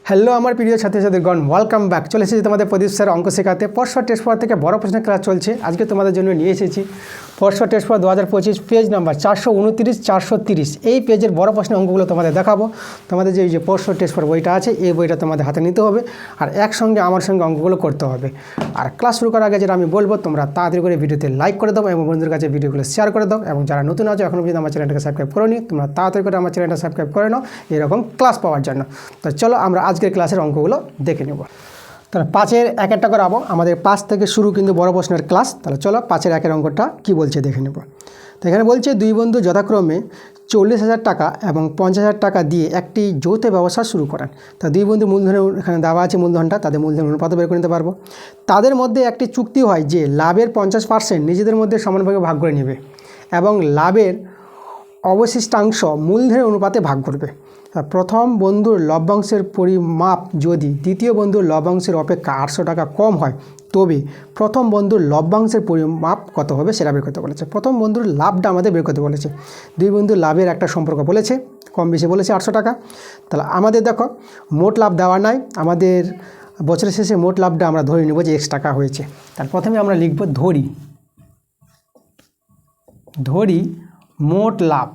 Hello আমার প্রিয় ছাত্রছাত্রীগণ, welcome back. চলে এসেছি তোমাদের প্রদীপ স্যার অঙ্ক শেখাতে। পরশু টেস্ট পেপার থেকে বড় প্রশ্নের ক্লাস চলছে। আজকে তোমাদের জন্য নিয়ে এসেছি পরশু টেস্ট পেপার 2025 পেজ নাম্বার 429 430। এই পেজের বড় প্রশ্নের অঙ্কগুলো তোমাদের দেখাবো। তোমাদের যে পরশু টেস্ট পেপার বইটা আছে, এই বইটা তোমাদের হাতে নিতে হবে আর একসঙ্গে আমার সঙ্গে অঙ্কগুলো করতে হবে। আর ক্লাস শুরু করার আগে যেটা আমি বলবো, তোমরা তাড়াতাড়ি করে ভিডিওতে লাইক করে দাও এবং বন্ধুদের কাছে ভিডিওগুলো শেয়ার করে দাও। এবং যারা নতুন আছে এখনও পর্যন্ত আমার চ্যানেলটাকে সাবস্ক্রাইব করে নি, তোমরা তাড়াতাড়ি করে আমার চ্যানেলটা সাবস্ক্রাইব করে নাও এরকম ক্লাস পাওয়ার জন্য। তো চলো আমরা আজকের ক্লাসের অঙ্কগুলো দেখে নেব। তাহলে 5-এর 1-1টা করাবো। আমাদের 5 থেকে শুরু কিন্তু বড় প্রশ্নের ক্লাস। তাহলে চলো 5-এর 1-এর অঙ্কটা কী বলছে দেখে নেব। তো এখানে বলছে দুই বন্ধু যথাক্রমে 40,000 টাকা এবং 50,000 টাকা দিয়ে একটি যৌথ ব্যবসা শুরু করেন। তা দুই বন্ধু মূলধনের এখানে দেওয়া আছে মূলধনটা, তাদের মূলধন অনুপাত বের করে নিতে পারবো। তাদের মধ্যে একটি চুক্তি হয় যে লাভের 50% নিজেদের মধ্যে সমানভাবে ভাগ করে নেবে এবং লাভের অবশিষ্টাংশ মূলধনের অনুপাতে ভাগ করবে। প্রথম বন্ধুর লভ্যাংশের পরিমাপ যদি দ্বিতীয় বন্ধুর লভ্যাংশের অপেক্ষা 800 টাকা কম হয়, তবে প্রথম বন্ধুর লভ্যাংশের পরিমাপ কত হবে সেটা বের করতে বলেছে। প্রথম বন্ধুর লাভটা আমাদের বের করতে বলেছে। দুই বন্ধুর লাভের একটা সম্পর্ক বলেছে, কম বেশি বলেছে 800 টাকা। তাহলে আমাদের দেখো মোট লাভ দেওয়া নাই, আমাদের বছরের শেষে মোট লাভটা আমরা ধরে নেব যে X টাকা হয়েছে। তার প্রথমে আমরা লিখব ধরি মোট লাভ।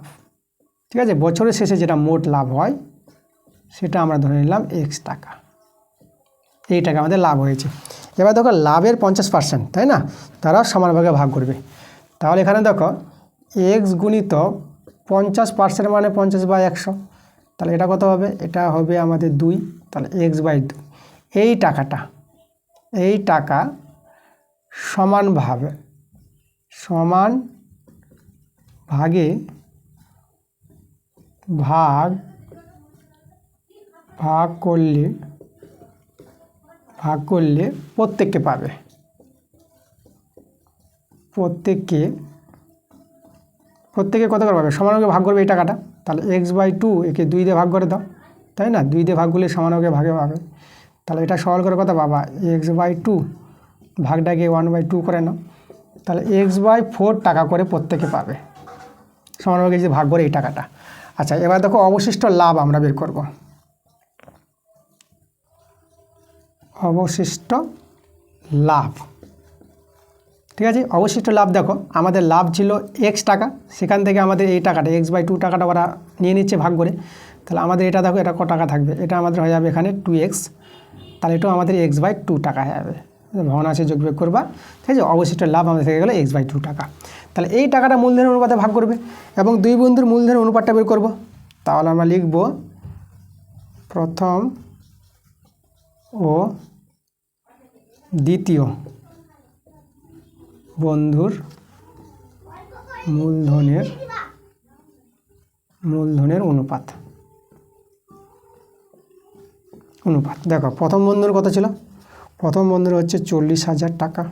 ঠিক আছে, বছরের শেষে যেটা মোট লাভ হয় সেটা আমরা ধরে নিলাম X টাকা। এই টাকা আমাদের লাভ হয়েছে। এবার দেখো লাভের 50%, তাই না, তারা সমানভাগে ভাগ করবে। তাহলে এখানে দেখো X গুণিত 50% মানে 50/100। তাহলে এটা কত হবে? এটা হবে আমাদের 2। তাহলে X/2। এই টাকা সমান ভাগে ভাগ করলে প্রত্যেককে পাবে। প্রত্যেককে কত করে পাবে? সমানভাগে ভাগ করবে এই টাকাটা। তাহলে X/2 একে 2 দিয়ে ভাগ করে দাও, তাই না? 2 দিয়ে ভাগ করলে সমানভাগে ভাগে পাবে। তাহলে এটা সরল করে কত পাবা? X/2 ভাগটাকে 1/2 করে নাও। তাহলে X/4 টাকা করে প্রত্যেকে পাবে, সমানভাগে যদি ভাগ করে এই টাকাটা। আচ্ছা, এবার দেখো অবশিষ্ট লাভ আমরা বের করব। অবশিষ্ট লাভ, ঠিক আছে। অবশিষ্ট লাভ দেখো আমাদের লাভ ছিল X টাকা, সেখান থেকে আমাদের এই টাকাটা X/2 টাকাটা ওরা নিয়ে নিচ্ছে ভাগ করে। তাহলে আমাদের এটা দেখো, এটা কত টাকা থাকবে? এটা আমাদের হয়ে যাবে এখানে 2X। তাহলে এটাও আমাদের X/2 টাকা হয়ে যাবে। ভগ্নাংশে যোগ বিয়োগ করবা, ঠিক আছে। অবশিষ্ট লাভ আমাদের থেকে গেলো X/2 টাকা। তাহলে এই টাকাটা মূলধনের অনুপাতে ভাগ করবে এবং দুই বন্ধুর মূলধনের অনুপাতটা বের করব। তাহলে আমরা লিখব প্রথম ও দ্বিতীয় বন্ধুর মূলধনের অনুপাত। দেখো প্রথম বন্ধুর কত ছিল? প্রথম বন্ধুর হচ্ছে 40,000 টাকা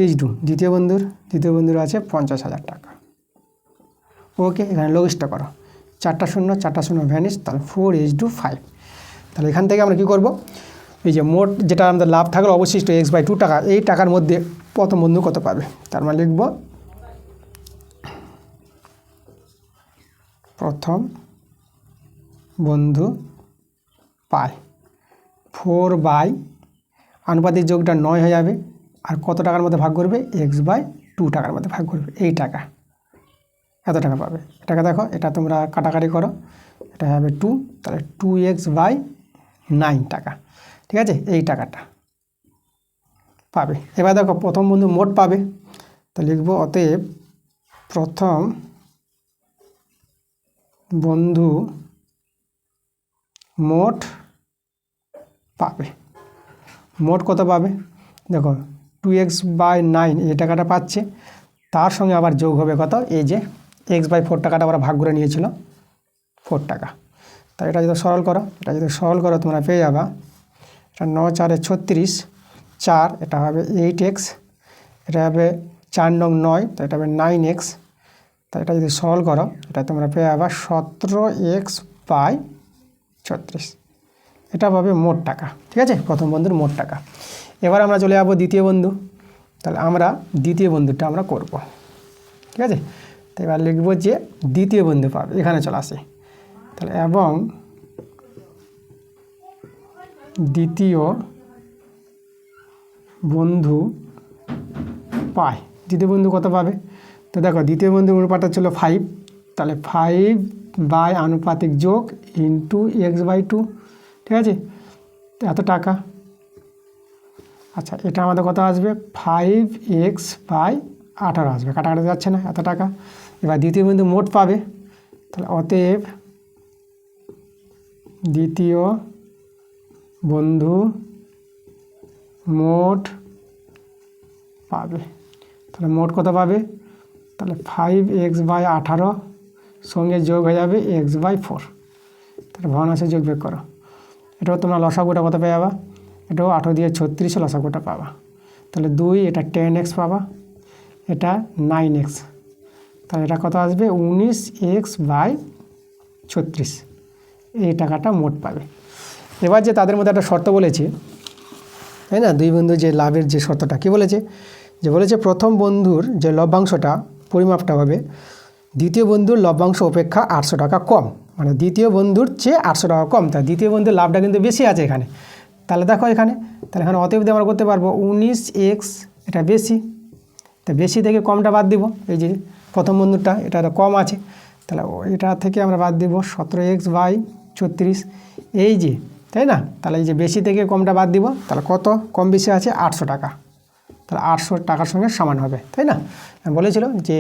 ইজ টু দ্বিতীয় বন্ধুর আছে 50,000 টাকা। ওকে, এখানে লঘিষ্ঠ করো, 4টা শূন্য ভ্যানিশ। তাহলে 4:5। তাহলে এখান থেকে আমরা কী করব? এই যে মোট যেটা আমাদের লাভ থাকলো অবশিষ্ট X/2 টাকা, এই টাকার মধ্যে প্রথম বন্ধু কত পাবে? তার মানে লিখব প্রথম বন্ধু পায় 4 আনুপাতিক যোগটা 9 হয়ে যাবে। আর কত টাকার মধ্যে ভাগ করবে? X/2 টাকার মধ্যে ভাগ করবে। এই টাকা এত টাকা পাবে। এটাকে দেখো, এটা তোমরা কাটাকাটি করো, এটা হবে 2। তাহলে 2X/9 টাকা, ঠিক আছে। এই টাকাটা পাবে। এবার দেখো প্রথম বন্ধু মোট পাবে। তো লিখব অতএব প্রথম বন্ধু মোট পাবে। মোট কত পাবে? দেখো 2X/9 এই টাকাটা পাচ্ছে, তার সঙ্গে আবার যোগ হবে কত? এই যে X/4 টাকাটা আমরা ভাগ করে নিয়েছিল 4 টাকা। তাই এটা যদি সরল করো তোমরা পেয়ে যাবা, এটা 9 4 36 4, এটা হবে 8X, এটা হবে 4 9 9, তো এটা হবে 9X। তাই এটা যদি সরল করো এটা তোমরা পেয়ে যাবা 17X/36। এটা পাবে মোট টাকা, ঠিক আছে, প্রথম বন্ধুর মোট টাকা। এবার আমরা চলে যাবো দ্বিতীয় বন্ধু। তাহলে আমরা দ্বিতীয় বন্ধুটা আমরা করব, ঠিক আছে। তো এবার লিখব যে দ্বিতীয় বন্ধু পাবে, এখানে চলে আসে। তাহলে এবং দ্বিতীয় বন্ধু পায়। দ্বিতীয় বন্ধু কত পাবে? তো দেখো দ্বিতীয় বন্ধুর অনুপাতটা ছিল 5, তাহলে 5 বাই আনুপাতিক যোগ ইন্টু x/2, ঠিক আছে, এত টাকা। আচ্ছা, এটা আমাদের কত আসবে? 5x/18 আসবে, কাটাকাটি যাচ্ছে না, এত টাকা। এবার দ্বিতীয় বন্ধু মোট পাবে, তাহলে অতএব দ্বিতীয় বন্ধু মোট পাবে। তাহলে মোট কত পাবে? তাহলে 5x/18 সঙ্গে যোগ হয়ে যাবে x/4, তাহলে ভগ্নাংশে যোগ বিয়োগ করো। এটাও তোমরা লসাগুটা কত পেয়ে যাবা? এটাও 18 দিয়ে 36 লসাগুটা পাবা। তাহলে 2, এটা 10x পাবা, এটা 9x, তাহলে এটা কত আসবে? 19x/36, এই টাকাটা মোট পাবে। এবার যে তাদের মধ্যে একটা শর্ত বলেছে, তাই না, দুই বন্ধুর যে লাভের যে শর্তটা কী বলেছে? যে বলেছে প্রথম বন্ধুর যে লভ্যাংশটা পরিমাপটা হবে দ্বিতীয় বন্ধুর লভ্যাংশ অপেক্ষা 800 টাকা কম, মানে দ্বিতীয় বন্ধুর চেয়ে 800 টাকা কম। তাই দ্বিতীয় বন্ধুর লাভটা কিন্তু বেশি আছে এখানে। তাহলে দেখো এখানে, তাহলে এখানে অতএব আমরা করতে পারবো 19x, এটা বেশি, তা বেশি থেকে কমটা বাদ দিব। এই যে প্রথম বন্ধুরটা এটা কম আছে, তাহলে এটা থেকে আমরা বাদ দিব 17x/36, এই যে, তাই না। তাহলে এই যে বেশি থেকে কমটা বাদ দিব, তাহলে কত কম বেশি আছে? 800 টাকা, তাহলে 800 টাকার সঙ্গে সমান হবে, তাই না। বলেছিল যে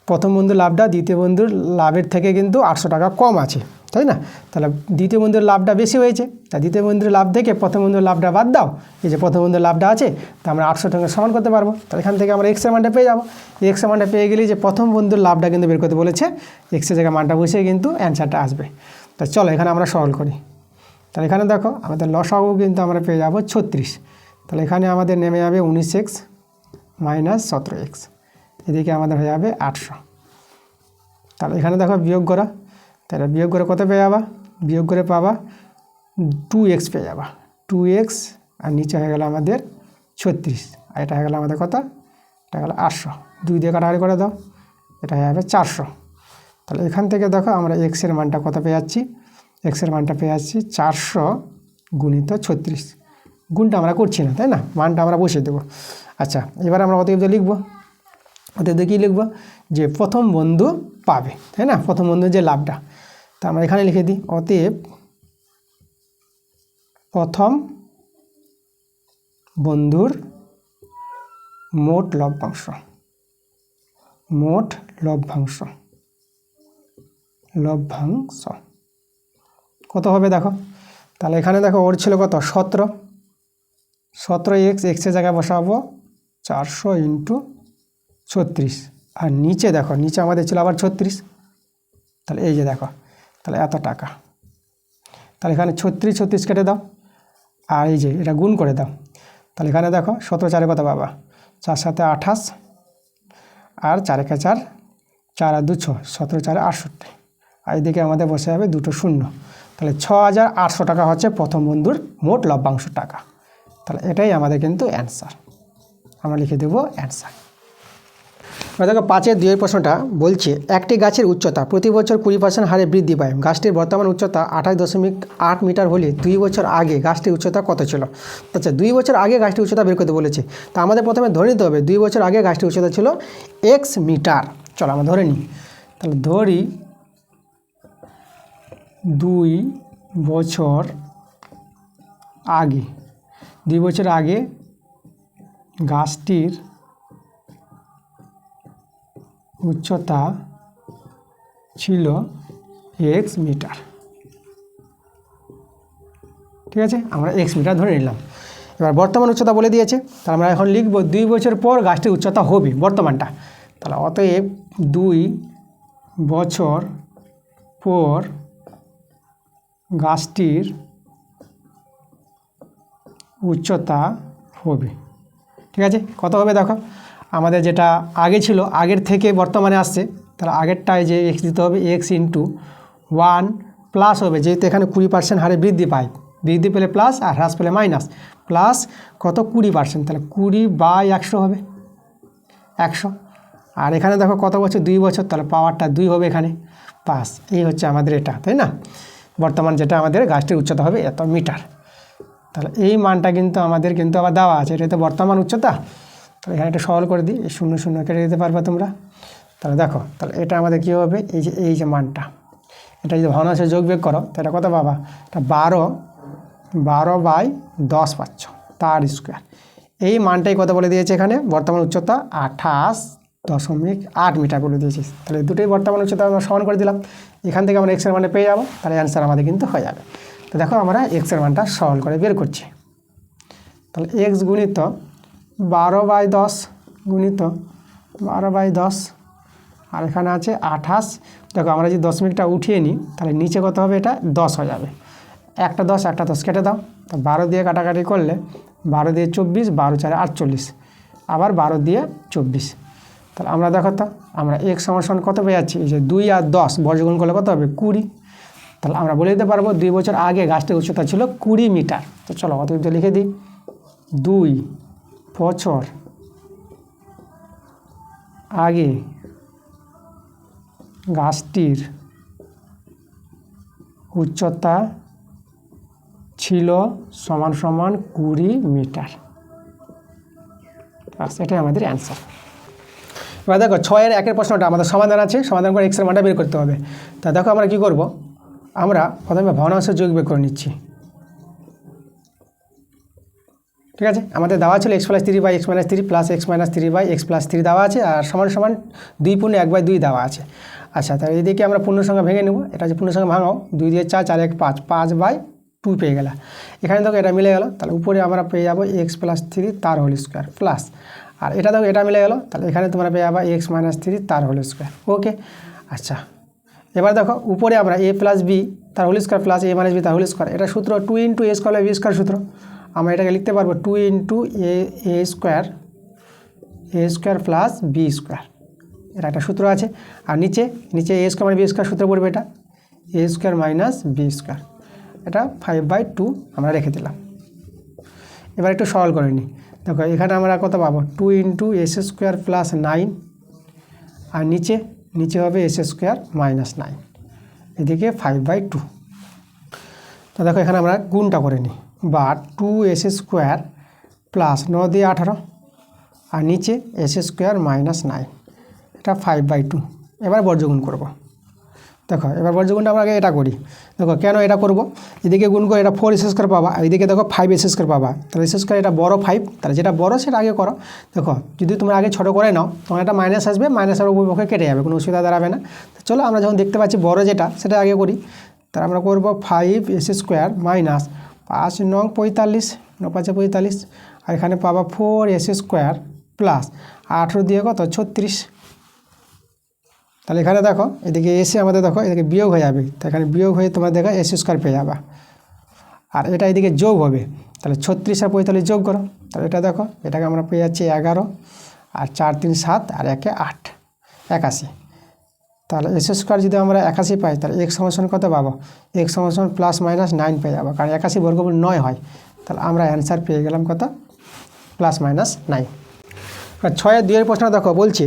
প্রথম বন্ধুর লাভটা দ্বিতীয় বন্ধুর লাভের থেকে কিন্তু 800 টাকা কম আছে, তাই না। তাহলে দ্বিতীয় বন্ধুর লাভটা বেশি হয়েছে, তা দ্বিতীয় বন্ধুর লাভ থেকে প্রথম বন্ধুর লাভটা বাদ দাও। এই যে প্রথম বন্ধুর লাভটা আছে, তা আমরা 800 টাকা সমান করতে পারবো। তাহলে এখান থেকে আমরা এক্সের মানটা পেয়ে যাবো। এক্সের মানটা পেয়ে গেলেই যে প্রথম বন্ধুর লাভটা কিন্তু বের করতে বলেছে, এক্সের জায়গায় মানটা বসে কিন্তু অ্যান্সারটা আসবে। তা চলো এখানে আমরা সরল করি। তাহলে এখানে দেখো আমাদের লসাগু কিন্তু আমরা পেয়ে যাবো 36, তাহলে এখানে আমাদের নেমে যাবে 19x মাইনাস 17x, এদিকে আমাদের হয়ে যাবে 800। তাহলে এখানে দেখো বিয়োগ করা, তাহলে বিয়োগ করে কত পেয়ে যাবা? বিয়োগ করে পাবা 2x পেয়ে যাবা, 2x, আর নিচে হয়ে গেল আমাদের 36, আর এটা হয়ে গেল আমাদের কত? এটা গেল 800, 2 দিয়ে কাটাকাটি করে দাও, এটা হয়ে যাবে 400। তাহলে এখান থেকে দেখো আমরা এক্সের মানটা কত পেয়ে যাচ্ছি? এক্সের মানটা পেয়ে যাচ্ছি 400 গুণিত 36, গুণটা আমরা করছি না, তাই না, মানটা আমরা বসিয়ে দেবো। আচ্ছা, এবার আমরা অতএব লিখবো, অতএব কী লিখবো? যে প্রথম বন্ধু পাবে, তাই না, প্রথম বন্ধুর যে লাভটা, তা আমরা এখানে লিখে দিই অতএব প্রথম বন্ধুর মোট লভ্যাংশ, মোট লভ্যাংশ, লভ্যাংশ কত হবে দেখো। তাহলে এখানে দেখো ওর ছিল কত? 17x, এক্সের জায়গায় বসাবো 400 ইন্টু 36, আর নিচে দেখো, নিচে আমাদের ছিল আবার 36, তাহলে এই যে দেখো, তাহলে এত টাকা। তাহলে এখানে 36 কেটে দাও, আর এই যে এটা গুণ করে দাও। তাহলে এখানে দেখো 17 4 কত পাবা? 4 7 28, আর 4 1 4, 4 আর 2 6, 17 4 68, আর এদিকে আমাদের বসে যাবে দুটো শূন্য। তাহলে 6800 টাকা হচ্ছে প্রথম বন্ধুর মোট লভ্যাংশ টাকা। তাহলে এটাই আমাদের কিন্তু অ্যান্সার, আমরা লিখে দেবো অ্যান্সার। দেখো 5-এর 2 প্রশ্নটা বলছে একটি গাছের উচ্চতা প্রতি বছর 20% হারে বৃদ্ধি পায়। গাছটির বর্তমান উচ্চতা 28.8 মিটার হলে 2 বছর আগে গাছটির উচ্চতা কত ছিল? আচ্ছা, 2 বছর আগে গাছটির উচ্চতা বের করতে বলেছে, তা আমাদের প্রথমে ধরে নিতে হবে 2 বছর আগে গাছটির উচ্চতা ছিল x মিটার। চলো আমরা ধরে নিই, তাহলে ধরি 2 বছর আগে, 2 বছর আগে গাছটির উচ্চতা ছিল x মিটার, ঠিক আছে, আমরা x মিটার ধরে নিলাম। এবার বর্তমান উচ্চতা বলে দিয়েছে, তাহলে আমরা এখন লিখব 2 বছর পর গাছটির উচ্চতা হবে বর্তমানটা। তাহলে অতএব 2 বছর পর গাছটির উচ্চতা হবে, ঠিক আছে। কত হবে দেখো, আমাদের যেটা আগে ছিল আগের থেকে বর্তমানে আসছে, তাহলে আগেরটায় যে x দিতে হবে x ইন্টু 1 প্লাস হবে, যেহেতু এখানে 20% হারে বৃদ্ধি পায়, বৃদ্ধি পেলে প্লাস আর হ্রাস পেলে মাইনাস, প্লাস কত 20%, তাহলে 20/100 হবে 100। আর এখানে দেখো কত বছর? 2 বছর, তাহলে পাওয়ারটা 2 হবে এখানে, পাস। এই হচ্ছে আমাদের এটা, তাই না, বর্তমান যেটা আমাদের গাছটির উচ্চতা হবে এত মিটার। তাহলে এই মানটা কিন্তু আমাদের কিন্তু আবার দেওয়া আছে, এটা তো বর্তমান উচ্চতা। তাহলে এখানে একটা সরল করে দিই, এই 0 0 কেটে দিতে পারবে তোমরা। তাহলে দেখো, তাহলে এটা আমাদের কী হবে, এই যে মানটা, এটা যদি ভগ্নাংশে যোগ বিয়োগ করো তাহলে কত পাবা, এটা 12/10 পাচ্ছ, তার স্কোয়ার। এই মানটাই কত বলে দিয়েছে এখানে, বর্তমান উচ্চতা 28.8 মিটার বলে দিয়েছি। তাহলে দুটোই বর্তমান উচ্চতা আমরা সমান করে দিলাম, এখান থেকে আমরা এক্সের মানটা পেয়ে যাবো। তাহলে অ্যান্সার আমাদের কিন্তু হয়ে যাবে। তো দেখো আমরা এক্সের মানটা সরল করে বের করছি। তাহলে এক্স গুণিত 12/10 গুণিত 12/10, আর এখানে আছে 28। দেখো আমরা যদি দশমিকটা উঠিয়ে নিই তাহলে নিচে কত হবে, এটা 10 হয়ে যাবে। একটা 10 কেটে দাও, তো 12 দিয়ে কাটাকাটি করলে 12 দিয়ে 24, 12 4 48, আবার 12 দিয়ে 24। তাহলে আমরা দেখো তো আমরা এক্স সমান কত পেয়ে যাচ্ছি, এই যে 2 আর 10 বর্গগুণ করলে কত হবে, 20। তাহলে আমরা বলে দিতে পারবো 2 বছর আগে গাছটির উচ্চতা ছিল 20 মিটার। তো চলো অতিরিক্ত লিখে দিই, 2 বছর আগে গাছটির উচ্চতা ছিল সমান 20 মিটার। এটাই আমাদের অ্যান্সার। এবার দেখো 6-এর 1-এর প্রশ্নটা আমাদের সমাধান আছে, সমাধান করে এক্সের মানটা বের করতে হবে। তা দেখো আমরা কি করব, আমরা প্রথমে ভগ্নাংশের যোগ বের করে নিচ্ছি। ঠিক আছে, আমাদের দেওয়া ছিল x + 3/x - 3 plus x - 3/x + 3 দেওয়া আছে, আর সমান 2 * 1/2 দেওয়া আছে। আচ্ছা, তাহলে এদিকে আমরা পূর্ণ সংখ্যা ভেঙে নেব। এটা যে পূর্ণ সংখ্যা ভাঙাও, 2 দিয়ে 4, 4 1 5, 5/2 পেয়ে গেল। এখানে দেখো এটা মিলে গেল, তাহলে উপরে আমরা পেয়ে যাবো x + 3 তার হোল স্কোয়ার প্লাস, আর এটা দেখো এটা মিলে গেল, তাহলে এখানে তোমরা পেয়ে যাবা x - 3 তার হোল স্কোয়ার। ওকে, আচ্ছা এবার দেখো উপরে আমরা a + b তার whole square plus a - b তার হোল স্কোয়ার, এটা সূত্র 2 × a² + b² সূত্র। আমরা এটাকে লিখতে পারবো 2 × a² প্লাস b², এটা একটা সূত্র আছে। আর নিচে a² - b² সূত্র পড়বে, এটা a² - b², এটা 5/2 আমরা রেখে দিলাম। এবার একটু সরল করে নিই। দেখো এখানে আমরা কত পাবো, 2 × s² প্লাস 9, আর নিচে হবে s² - 9, এদিকে 5/2। তো দেখো এখানে আমরা গুণটা করে নিই, বা 2s² প্লাস 9 দিয়ে 18, আর নিচে s² - 9, এটা 5/2। এবার বর্গগুণ করব। দেখো এবার বর্গগুণটা আমরা আগে এটা করি। দেখো কেন এটা করব, এদিকে গুণ করে এটা 4s² পাবা, আর এদিকে দেখো 5s² পাবা। তাহলে s² এটা বড় 5, তাহলে যেটা বড় সেটা আগে করো। দেখো যদি তোমরা আগে ছোটো করে নাও তখন এটা মাইনাস আসবে, মাইনাসের উভয় পক্ষে কেটে যাবে, কোনো অসুবিধা দাঁড়াবে না। চলো আমরা যখন দেখতে পাচ্ছি বড় যেটা সেটা আগে করি। তাহলে আমরা করবো 5s² মাইনাস 5 × 9 = 45, 9 × 5 = 45, আর এখানে পাবা 4s² প্লাস 18 দিয়ে কত 36। তাহলে এখানে দেখো এদিকে এসে আমাদের দেখো এদিকে বিয়োগ হয়ে যাবে, তো এখানে বিয়োগ হয়ে তোমরা দেখো s² পেয়ে যাবা, আর এটা এদিকে যোগ হবে। তাহলে 36 আর 45 যোগ করো, তাহলে এটা দেখো এটাকে আমরা পেয়ে যাচ্ছি 11, আর 4 3 7, আর 1 8, 81। তাহলে s² যদি আমরা 81 পাই, তাহলে x সমান কত পাবো, x সমান +- 9 পেয়ে যাবো, কারণ 81 বর্গমূল 9 হয়। তাহলে আমরা অ্যান্সার পেয়ে গেলাম কত, +- 9। 6-এর 2-এর প্রশ্ন দেখো বলছে,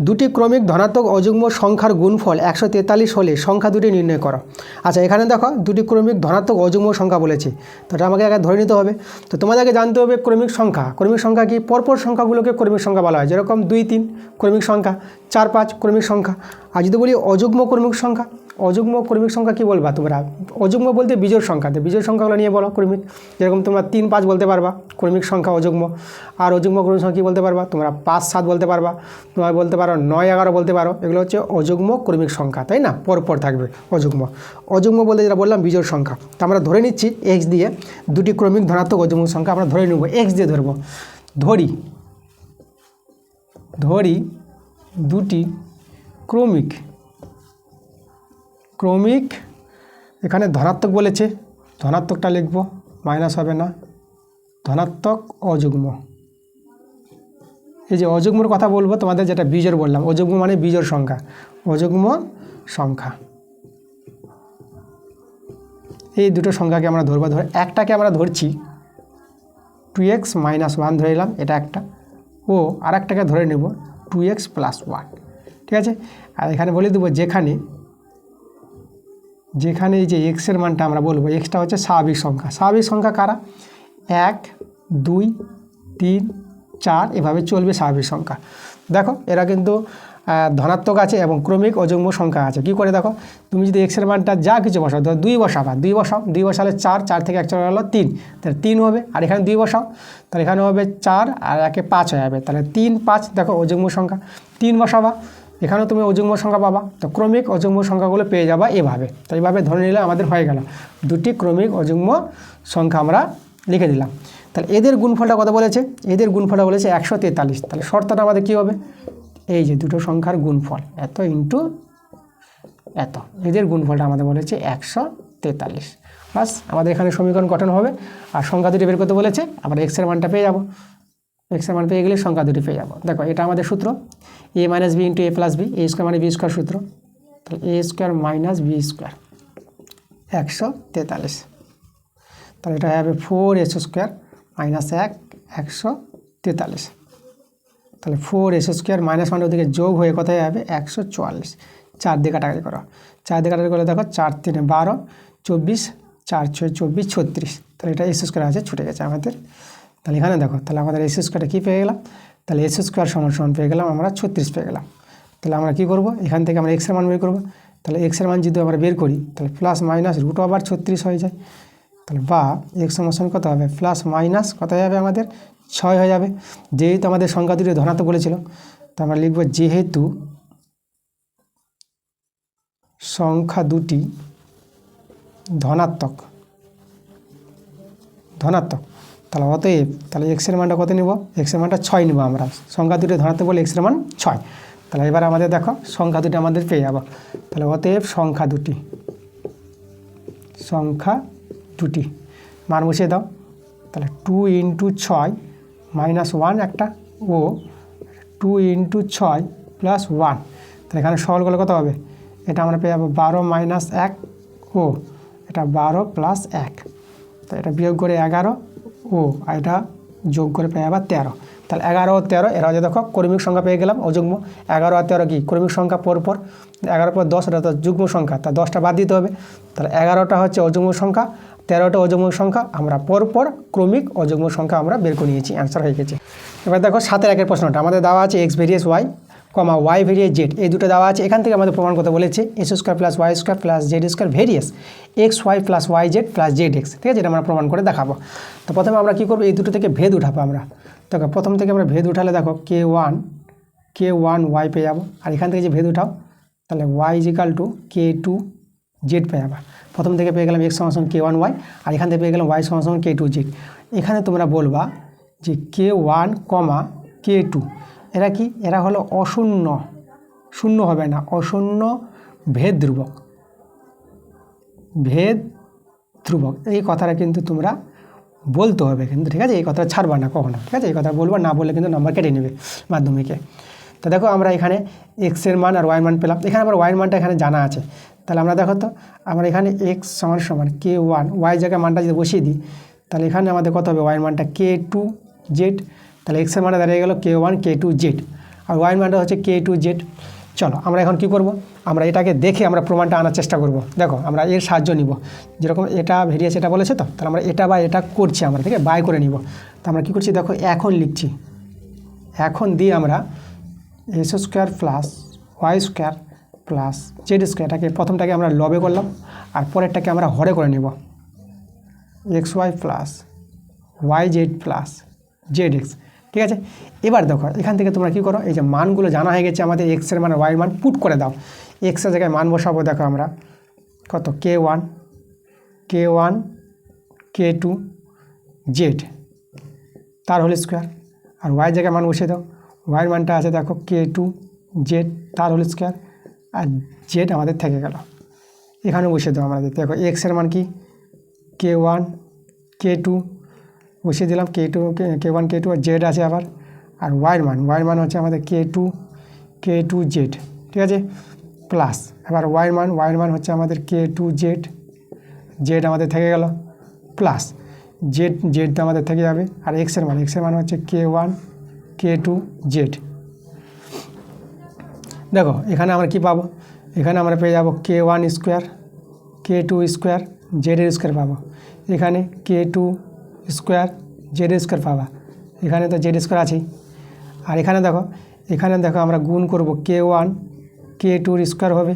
দুটি ক্রমিক ধনাত্মক অযুগ্ম সংখ্যার গুণফল 143 হলে সংখ্যা দুটি নির্ণয় করো। আচ্ছা এখানে দেখো দুটি ক্রমিক ধনাত্মক অযুগ্ম সংখ্যা বলেছে, তো এটা আমাকে আগে ধরে নিতে হবে। তো তোমাদেরকে জানতে হবে ক্রমিক সংখ্যা কি, পরপর সংখ্যাগুলোকে ক্রমিক সংখ্যা বলা হয়, যেরকম 2 3 ক্রমিক সংখ্যা, 4 5 ক্রমিক সংখ্যা। আর যদি বলি অযুগ্ম ক্রমিক সংখ্যা, অযুগ্ম ক্রমিক সংখ্যা কী বলবা তোমরা, অযুগ্ম বলতে বিজোড় সংখ্যা, তো বিজোড় সংখ্যাগুলো নিয়ে বলো ক্রমিক, যেরকম তোমরা 3 5 বলতে পারবা ক্রমিক সংখ্যা অযুগ্ম। আর অযুগ্ম ক্রমিক সংখ্যা কী বলতে পারবা তোমরা, 5 7 বলতে পারবা, তোমরা বলতে পারো 9 11 বলতে পারো, এগুলো হচ্ছে অযুগ্ম ক্রমিক সংখ্যা, তাই না, পরপর থাকবে অযুগ্ম বলতে যেটা বললাম বিজোড় সংখ্যা। তো আমরা ধরে নিচ্ছি এক্স দিয়ে দুটি ক্রমিক ধনাত্মক অযুগ্ম সংখ্যা আমরা ধরে নেব, এক্স দিয়ে ধরবো, ধরি দুটি ক্রমিক এখানে ধনাত্মক বলেছে, ধনাত্মকটা লিখব, মাইনাস হবে না, ধনাত্মক অযুগ্ম। এই যে অযুগ্মর কথা বলবো তোমাদের, যেটা বিজোড় বললাম, অযুগ্ম মানে বিজোড় সংখ্যা, অযুগ্ম সংখ্যা। এই দুটো সংখ্যাকে আমরা ধরবো, একটাকে আমরা ধরছি 2x - 1 ধরে নিলাম, এটা একটা, ও আর একটাকে ধরে নেব 2x + 1, ঠিক আছে। আর এখানে বলে দেবো যেখানে এই যে এক্সের মানটা আমরা বলবো, এক্সটা হচ্ছে স্বাভাবিক সংখ্যা কারা, 1 2 3 4 এভাবে চলবে স্বাভাবিক সংখ্যা। দেখো এরা কিন্তু ধনাত্মক আছে এবং ক্রমিক অযুগ্ম সংখ্যা আছে। কি করে দেখো, তুমি যদি এক্সের মানটা যা কিছু বসাও, ধরো 2 বসাবা, 2 বসাও, 2 বসালে 4, 4 থেকে 1 চলে গেলো 3, তাহলে 3 হবে। আর এখানে 2 বসাও, তাহলে এখানে হবে 4 আর 1 5 হয়ে যাবে, তাহলে 3 5। দেখো অযুগ্ম সংখ্যা। 3 বসাবা, এখানেও তুমি অযুগ্ম সংখ্যা পাবা। তো ক্রমিক অযুগ্ম সংখ্যাগুলো পেয়ে যাবা এভাবে। তো এইভাবে ধরে নিলে আমাদের হয়ে গেল দুটি ক্রমিক অযুগ্ম সংখ্যা আমরা লিখে দিলাম। তাহলে এদের গুণফলটা কত বলেছে? এদের গুণফলটা বলেছে 143। তাহলে শর্তটা আমাদের কী হবে? এই যে দুটো সংখ্যার গুণফল এত ইন্টু এত, এদের গুণফলটা আমাদের বলেছে 143। বাস আমাদের এখানে সমীকরণ গঠন হবে। আর সংখ্যা দুটি বের করতে বলেছে, আমরা এক্সের মানটা পেয়ে যাব। এক্সের মান পেয়ে গেলে সংখ্যা দুটি পেয়ে যাবো। দেখো এটা আমাদের সূত্র a minus b into a plus b, a square মানে বি স্কোয়ার সূত্র। তাহলে a square minus b square 143। তাহলে এটা হবে 4s স্কোয়ার মাইনাস 143। তাহলে 4s স্কোয়ার মাইনাস 1 ওদিকে যোগ হয়ে কোথায় যাবে? 144। 4 দিয়ে কাটাকাটি করো, 4 দিয়ে কাটাকাটি করলে দেখো 4 3 12, 24, 4 6 24, 36। তাহলে এটা এস স্কোয়ার আছে, ছুটে গেছে আমাদের। তাহলে এখানে দেখো, তাহলে আমাদের এস স্কোয়ারটা কী পেয়ে গেলাম? তাহলে এস স্কোয়ার সমান সমান পেয়ে গেলাম আমরা 36 পেয়ে গেলাম। তাহলে আমরা কী করবো? এখান থেকে আমরা এক্সের মান বের করবো। তাহলে এক্সের মান যদি আমরা বের করি, তাহলে প্লাস মাইনাস রুট ওভার 36 হয়ে যায়। তাহলে বা এক্স সমান কত হবে? প্লাস মাইনাস কত হয়ে যাবে আমাদের? 6 হয়ে যাবে। যেহেতু আমাদের সংখ্যা দুটি ধনাত্মক বলেছিল, তো আমরা লিখব যেহেতু সংখ্যা দুটি ধনাত্মক, তাহলে অতএব তাহলে এক্সের মানটা কত নিব? এক্সের মানটা 6 নিব আমরা। সংখ্যা দুটি ধনাত্মক বলে এক্সের মান 6। তাহলে এবার আমাদের দেখো সংখ্যা দুটি আমাদের পেয়ে যাব। তাহলে অতএব সংখ্যা দুটি মান বসিয়ে দাও। তাহলে 2 ইন্টু 6 মাইনাস 1 একটা, ও 2 ইন্টু 6 প্লাস 1। তাহলে এখানে সরল করলে কত হবে? এটা আমরা পেয়ে যাবো 12 মাইনাস 1, ও এটা 12 প্লাস 1। তো এটা বিয়োগ করে 11, ও আর এটা যোগ করে পেয়ে যাবে 13। তাহলে 11 ও 13 এরা হচ্ছে দেখো ক্রমিক সংখ্যা পেয়ে গেলাম অযুগ্ম। 11 আর 13 কি ক্রমিক সংখ্যা পরপর, 11 পর 10 এটা তো যুগ্ম সংখ্যা, তা 10টা বাদ দিতে হবে। তাহলে 11টা হচ্ছে অযুগ্ম সংখ্যা, 13টা অযুগ্ম সংখ্যা, আমরা পরপর ক্রমিক অযুগ্ম সংখ্যা আমরা বের করে নিয়েছি, অ্যান্সার হয়ে গেছে। এবার দেখো 7-এর 1-এর প্রশ্নটা আমাদের দেওয়া আছে এক্স ভেরিয়েস ওয়াই, কমা ওয়াই ভেরিয়েস জেড, এই দুটো দেওয়া আছে। এখান থেকে আমাদের প্রমাণ করতে বলেছে X square plus Y square plus Z square ভেরিয়েস X Y plus Y Z plus Z x. ঠিক আছে, এটা আমরা প্রমাণ করে দেখাবো। তো প্রথমে আমরা কী করবো? এই দুটো থেকে ভেদ উঠাবো আমরা। দেখো প্রথম থেকে আমরা ভেদ উঠালে দেখো k1 ওয়াই পেয়ে যাবো। আর এখান থেকে যে ভেদ উঠাও, তাহলে Y is equal two k2 Z পেয়ে যাবা। প্রথম থেকে পেয়ে গেলাম এক্স সমান k1 ওয়াই, আর এখান থেকে পেয়ে গেলাম ওয়াই সমান k2 জেড। এখানে তোমরা বলবা যে k1 কমা k2 এরা কি? এরা হলো অশূন্য, শূন্য হবে না, অশূন্য ভেদ ধ্রুবক। এই কথাটা কিন্তু তোমরা বলতে হবে কিন্তু, ঠিক আছে? এই কথাটা ছাড়বা না কখনো, ঠিক আছে? এই কথা বলবা, না বললে কিন্তু নাম্বার কেটে নেবে মাধ্যমিকে। তো দেখো আমরা এখানে এক্সের মান আর ওয়াইয়ের মান পেলাম। এখানে আমার ওয়াইয়ের মানটা এখানে জানা আছে। তাহলে আমরা দেখো তো, আমরা এখানে এক্স সমান k1 ওয়াই জায়গায় মানটা যদি বসিয়ে দিই, তাহলে এখানে আমাদের কত হবে? ওয়াইয়ের মানটা k2 জেড। তাহলে এক্সের মানটা দাঁড়িয়ে গেল k1 k2 জেড, আর ওয়াইয়ের মানটা হচ্ছে k2 জেড। চলো আমরা এখন কি করব? আমরা এটাকে দেখে আমরা প্রমাণটা আনার চেষ্টা করব। দেখো আমরা এর সাহায্য নিব, যেরকম এটা ভেরিয়েস এটা বলেছে, তো তাহলে আমরা এটা বা এটা করছি, আমরা থেকে বাই করে নিব। তো আমরা কী করছি দেখো, এখন লিখছি, এখন দিয়ে আমরা x square plus Y square plus Z square, এটাকে প্রথমটাকে আমরা লবে করলাম, আর পরেরটাকে আমরা হরে করে নিব। X Y plus Y Z plus Z x. ঠিক আছে, এবার দেখো এখান থেকে তোমরা কী করো, এই যে মানগুলো জানা হয়ে গেছে আমাদের, এক্সের মান ওয়াইয়ের মান পুট করে দাও। এক্সের জায়গায় মান বসাবো, দেখো আমরা কত k1 k2 জেড তার হোল স্কোয়ার, আর ওয়াই জায়গায় মান বসিয়ে দাও। ওয়াইয়ের মানটা আছে দেখো k2 জেড তার হোল স্কোয়ার, আর জেড আমাদের থেকে গেল, এখানে বসিয়ে দাও আমাদের। দেখো এক্সের মান কি k1 k2 বসিয়ে দিলাম, k1 k2 আর জেড আছে আবার, আর ওয়াইয়ের মান হচ্ছে আমাদের k2 জেড। ঠিক আছে, প্লাস এবার ওয়াইয়ের মান হচ্ছে আমাদের k2 জেড আমাদের থেকে গেল, প্লাস জেড তো আমাদের থেকে যাবে, আর এক্সের মান হচ্ছে k1 k2 জেড। দেখো এখানে আমরা কি পাবো? এখানে আমরা পেয়ে যাব k1 square k2 square জেডের square পাবো। এখানে k2 স্কোয়ার জেড স্কোয়ার পাবা, এখানে তো জেড স্কোয়ার আছেই। আর এখানে দেখো আমরা গুণ করব K1 K2 স্কোয়ার হবে,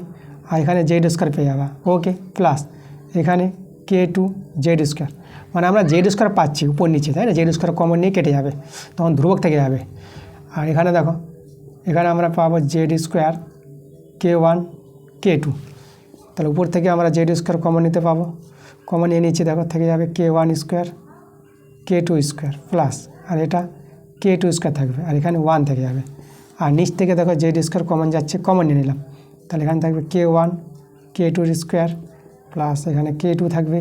আর এখানে জেড স্কোয়ার পেয়ে যাবা। ওকে, প্লাস এখানে K2 জেড স্কোয়ার, মানে আমরা জেড স্কোয়ার পাচ্ছি উপর নিচে, তাই না? জেড স্কোয়ার কমন নিয়ে কেটে যাবে, তখন ধ্রুবক থেকে যাবে। আর এখানে দেখো, এখানে আমরা পাবো জেড স্কোয়ার K1 K2, তাহলে উপর থেকে আমরা জেড স্কোয়ার কমন নিতে পাবো, কমন নিয়ে নিচে দেখো থেকে যাবে K1 square K2 square plus, আর এটা K2 স্কোয়ার থাকবে, আর এখানে 1 থেকে যাবে। আর নিচ থেকে দেখো জেড স্কোয়ার কমন যাচ্ছে, কমন নিয়ে নিলাম, তাহলে এখানে থাকবে K1 K2 স্কোয়ার প্লাস এখানে K2 থাকবে,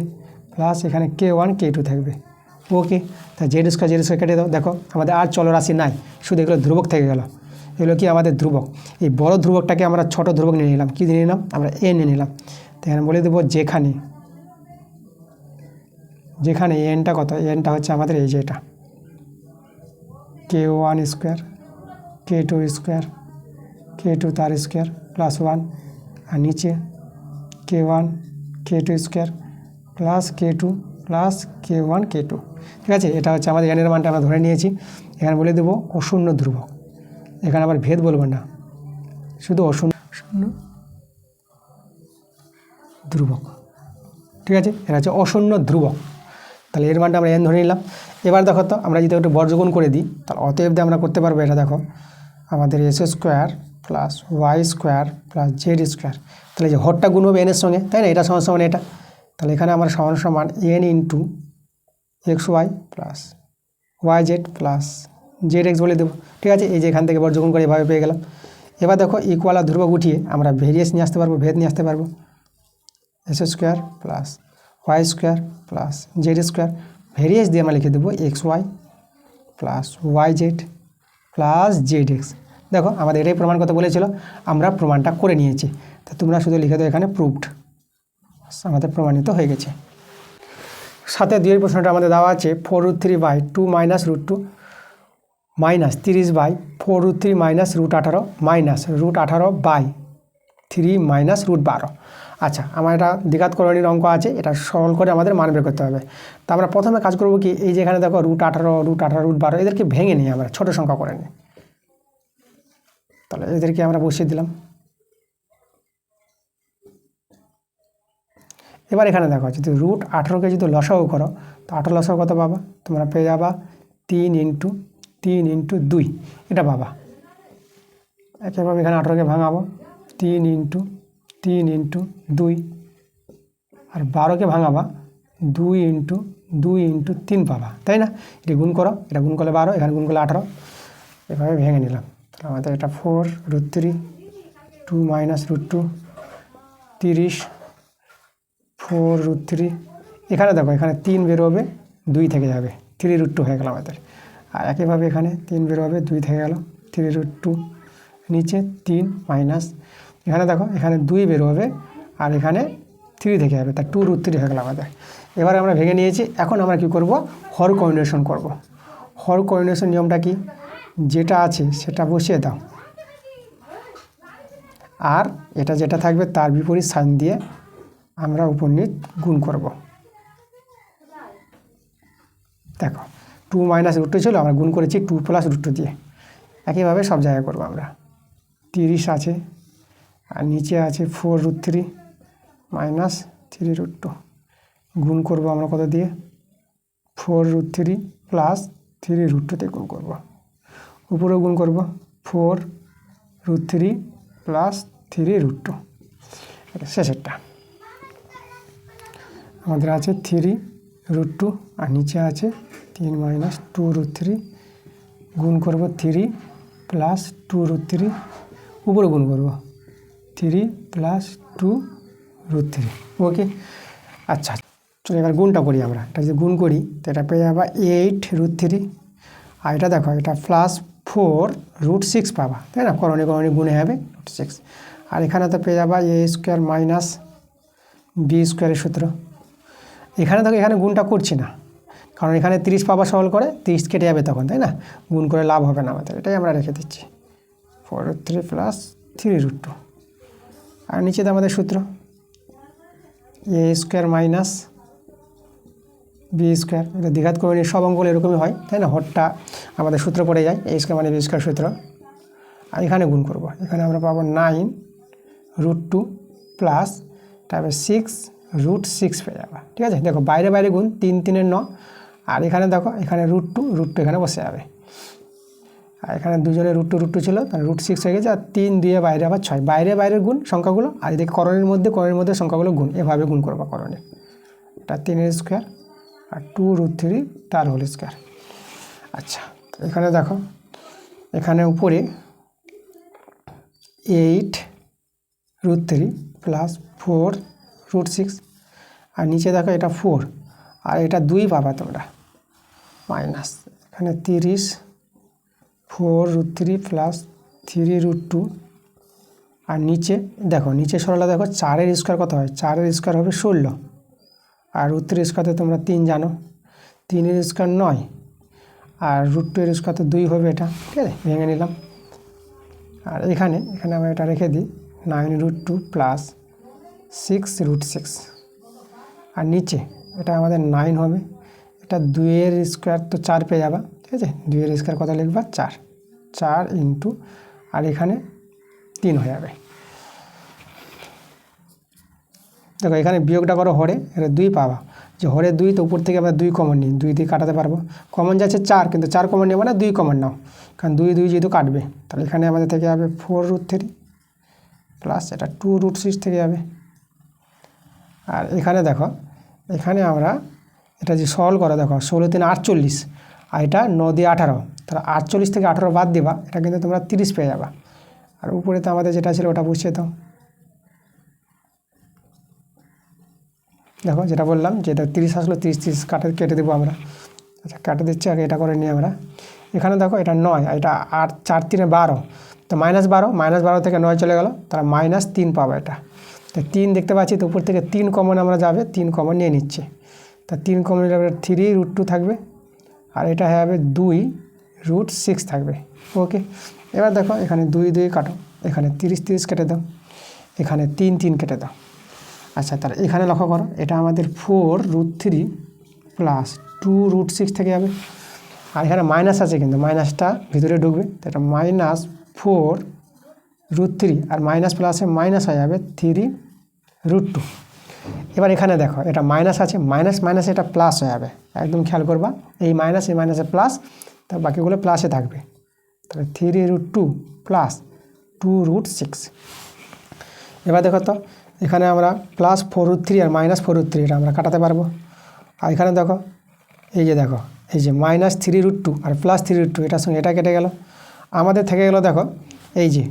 প্লাস এখানে K1 K2 থাকবে। ওকে, তা জেড স্কোয়ার কেটে দাও। দেখো আমাদের আর চলরাশি নাই, শুধু এগুলো ধ্রুবক থেকে গেল। এগুলো কি আমাদের ধ্রুবক। এই বড় ধ্রুবকটাকে আমরা ছোট ধ্রুবক নিয়ে নিলাম, কী নিয়ে নিলাম আমরা? এ নিয়ে নিলাম। তো এখানে বলে দেবো যেখানে এনটা কত, এনটা হচ্ছে আমাদের এই যে এটা K1 square K2 square K2 তার স্কোয়ার প্লাস 1, আর নিচে K1 K2 square plus K2 plus K1 K2। ঠিক আছে, এটা হচ্ছে আমাদের এনের মানটা আমরা ধরে নিয়েছি। এখানে বলে দেবো অশূন্য ধ্রুবক, এখানে আবার ভেদ বলবো না, শুধু অশূন্য ধ্রুবক। ঠিক আছে, এটা হচ্ছে অশূন্য ধ্রুবক। তাহলে এর মানটা আমরা এন ধরে নিলাম। এবার দেখো তো, আমরা যদি একটু বর্গগুণ করে দিই, তাহলে অতএব আমরা করতে পারবো এটা। দেখো আমাদের x square plus Y square plus Z square, তাহলে যে হরটা গুণ হবে এনের সঙ্গে, তাই না? এটা সমান সমান এটা, তাহলে এখানে আমরা সমান সমান n into x Y plus Y Z plus Z x বলে দেবো। ঠিক আছে, এই যে এখান থেকে বর্গগুণ করে এভাবে পেয়ে গেলাম। এবার দেখো ইকুয়াল আর ধ্রুবক উঠিয়ে আমরা ভেরিয়েন্স নিয়ে আসতে পারবো, ভেদ নিয়ে আসতে পারবো। X square plus Y square plus Z square, variance দিয়ে আমরা লিখে দেবো x Y plus Y Z plus Z x. দেখো আমাদের এটাই প্রমাণ করতে বলেছিল, আমরা প্রমাণটা করে নিয়েছি। তা তোমরা শুধু লিখে দাও এখানে প্রুভড, আমাদের প্রমাণিত হয়ে গেছে। সাথে দুইয়ের প্রশ্নটা আমাদের দেওয়া আছে 4√3/2 minus √2 minus 30/4√3 minus √18 minus √18/3 minus √12। আচ্ছা, আমার এটা দ্বিঘাত করণীর অঙ্ক আছে, এটা সরল করে আমাদের মান বের করতে হবে। তা আমরা প্রথমে কাজ করব কি, এই যে এখানে দেখো √18 √12 এদেরকে ভেঙে নিই, আমরা ছোটো সংখ্যা করে নিই। তাহলে এদেরকে আমরা বসিয়ে দিলাম। এবার এখানে দেখো যদি √18কে যদি লসাগু করো, তো 18 লসাগু কত পাবা? তোমরা পেয়ে যাবা 3 × 3 × 2, এটা পাবা। একইভাবে এখানে 18কে ভাঙাবো 3 × 3 × 2, আর 12কে ভাঙাবা 2 × 2 × 3 পাবা, তাই না? এটা গুণ করো, এটা গুণ করলে 12, এখানে গুণ করলে 18, এভাবে ভেঙে নিলাম। তাহলে আমাদের এটা 4√3 2 মাইনাস √2 30 4√3, এখানে দেখো এখানে 3 বেরোবে 2 থেকে যাবে, 3√2 হয়ে গেল আমাদের। আর একইভাবে এখানে 3 বেরোবে 2 থেকে গেল 3√2, নিচে 3 মাইনাস, এখানে দেখো এখানে 2 বেরোবে আর এখানে 3 থেকে যাবে, তা 2√3 হয়ে গেল আমাদের। এবার আমরা ভেঙে নিয়েছি, এখন আমরা কি করব? হর কম্বিনেশন করব। হর কম্বিনেশন নিয়মটা কি? যেটা আছে সেটা বসিয়ে দাও, আর এটা যেটা থাকবে তার বিপরীত সাইন দিয়ে আমরা উপর নিচ গুণ করব। দেখো 2 মাইনাস √2 ছিল, আমরা গুণ করেছি 2 প্লাস √2 দিয়ে। একইভাবে সব জায়গায় করবো আমরা। 30 আছে, আর নিচে আছে 4√3 মাইনাস 3√2, গুণ করব আমরা কত দিয়ে? 4√3 প্লাস 3√2 দিয়ে গুণ করব। উপরেও গুণ করব 4√3 প্লাস 3√2, এটা শেষেরটা। আমাদের আছে 3√2 আর নিচে আছে 3 মাইনাস 2√3, গুণ করব 3 প্লাস 2√3, উপরে গুণ করব 3 প্লাস 2√3। ওকে, আচ্ছা চলো এবার গুণটা করি আমরা। এটা যদি গুণ করি তো এটা পেয়ে যাবা 8√3, আর এটা দেখো এটা প্লাস 4√6 পাবা, তাই না? করণে গুণে হবে √6, আর এখানে তো পেয়ে যাবা a স্কোয়ার মাইনাস b স্কোয়ারের সূত্র। এখানে দেখো এখানে গুণটা করছি না, কারণ এখানে 30 পাবা সরল করে, 30 কেটে যাবে তখন, তাই না? গুণ করে লাভ হবে না আমাদের, এটাই আমরা রেখে দিচ্ছি 4√3 প্লাস 3√2, আর নিচে তো আমাদের সূত্র a square minus b square, এটা দ্বিঘাত করে নিয়ে সব অঙ্কগুলো এরকমই হয়, তাই না? হরটা আমাদের সূত্র পড়ে যায়, এ স্কোয়ার মানে বি স্কোয়ার সূত্র। আর এখানে গুণ করব, এখানে আমরা পাবো 9√2 প্লাস তারপরে 6√6 পেয়ে যাবে। ঠিক আছে, দেখো বাইরে বাইরে গুণ, 3 3 9, আর এখানে দেখো এখানে √2 এখানে বসে যাবে, আর এখানে দুজনে √2 ছিল, তাহলে √6 হয়ে গেছে, আর 3 2 বাইরে আবার 6, বাইরে বাইরের গুণ সংখ্যাগুলো, আর এদিকে করণের মধ্যে সংখ্যাগুলো গুণ, এভাবে গুণ করবো করণে। এটা 3 স্কোয়ার আর 2√3 তার হোল স্কোয়ার। আচ্ছা, এখানে দেখো এখানে উপরে 8√3 প্লাস 4√6, আর নিচে দেখো এটা 4 আর এটা 2 পাবা তোমরা, মাইনাস এখানে 30 4√3 প্লাস 3√2, আর নিচে দেখো নিচে সরলা দেখো 4 স্কোয়ার কত হয়, 4 স্কোয়ার হবে 16, আর √3 স্কোয়ার তোমরা 3 জানো, 3 স্কোয়ার 9, আর √2 স্কোয়ার 2 হবে, এটা ঠিক আছে ভেঙে নিলাম। আর এখানে আমরা এটা রেখে দিই 9√2 প্লাস 6√6, আর নিচে এটা আমাদের 9 হবে, এটা 2 স্কোয়ার তো 4 পেয়ে যাবা, ঠিক আছে, 2 স্কোয়ার কত লিখবা 4 ইন্টু, আর এখানে 3 হয়ে যাবে। দেখো এখানে বিয়োগটা করো হরে, এটা 2 পাবা, যে হরে 2 তো উপর থেকে আমরা 2 কমন নিই, 2 দিয়ে কাটাতে পারবো, কমন যাচ্ছে 4, কিন্তু 4 কমন নেবো না, 2 কমন নাও, কারণ 2 যেহেতু কাটবে, তাহলে এখানে আমাদের থেকে যাবে 4√3 প্লাস এটা 2√6 থেকে যাবে। আর এখানে দেখো এখানে আমরা এটা যে সলভ করো, দেখো 16 3 48, আর এটা 9 দিয়ে 18, তাহলে 48 থেকে 18 বাদ দেবা, এটা কিন্তু তোমরা 30 পেয়ে যাবা। আর উপরে তো আমাদের যেটা ছিল ওটা বসিয়ে দাও, দেখো যেটা বললাম যে এটা 30 আসলো, 30 কেটে দেবো আমরা। আচ্ছা কেটে দিচ্ছি, আগে এটা করে নিই আমরা। এখানে দেখো এটা 9, এটা 8 4 3 12, তো -12 থেকে 9 চলে গেল, তাহলে -3 পাবো এটা। তো 3 দেখতে পাচ্ছি, তো উপর থেকে 3 কমন আমরা যাবে, 3 কমন নিয়ে নিচ্ছে, তা 3 কমন নিলে 3√2 থাকবে, আর এটা হয়ে যাবে 2√6 থাকবে। ওকে, এবার দেখো এখানে 2 2 কাটো, এখানে 30 কেটে দাও, এখানে 3 3 কেটে দাও। আচ্ছা, তাহলে এখানে লক্ষ্য করো, এটা আমাদের 4√3 প্লাস 2√6 থেকে যাবে, আর এখানে মাইনাস আছে, কিন্তু মাইনাসটা ভিতরে ঢুকবে, তো এটা -4√3, আর মাইনাস প্লাসে মাইনাস হয়ে যাবে 3√2। এবার এখানে দেখো এটা মাইনাস আছে, মাইনাস এটা প্লাস হয়ে যাবে, একদম খেয়াল করবা, এই মাইনাসে প্লাস, তা বাকিগুলো প্লাসে থাকবে, তাহলে 3√2 প্লাস 2√6। এবার দেখো তো এখানে আমরা প্লাস 4√3 আর -4√3 এটা আমরা কাটাতে পারবো, আর এখানে দেখো এই যে দেখো এই যে -3√2 আর প্লাস 3√2, এটার সঙ্গে এটা কেটে গেল, আমাদের থেকে গেল দেখো এই যে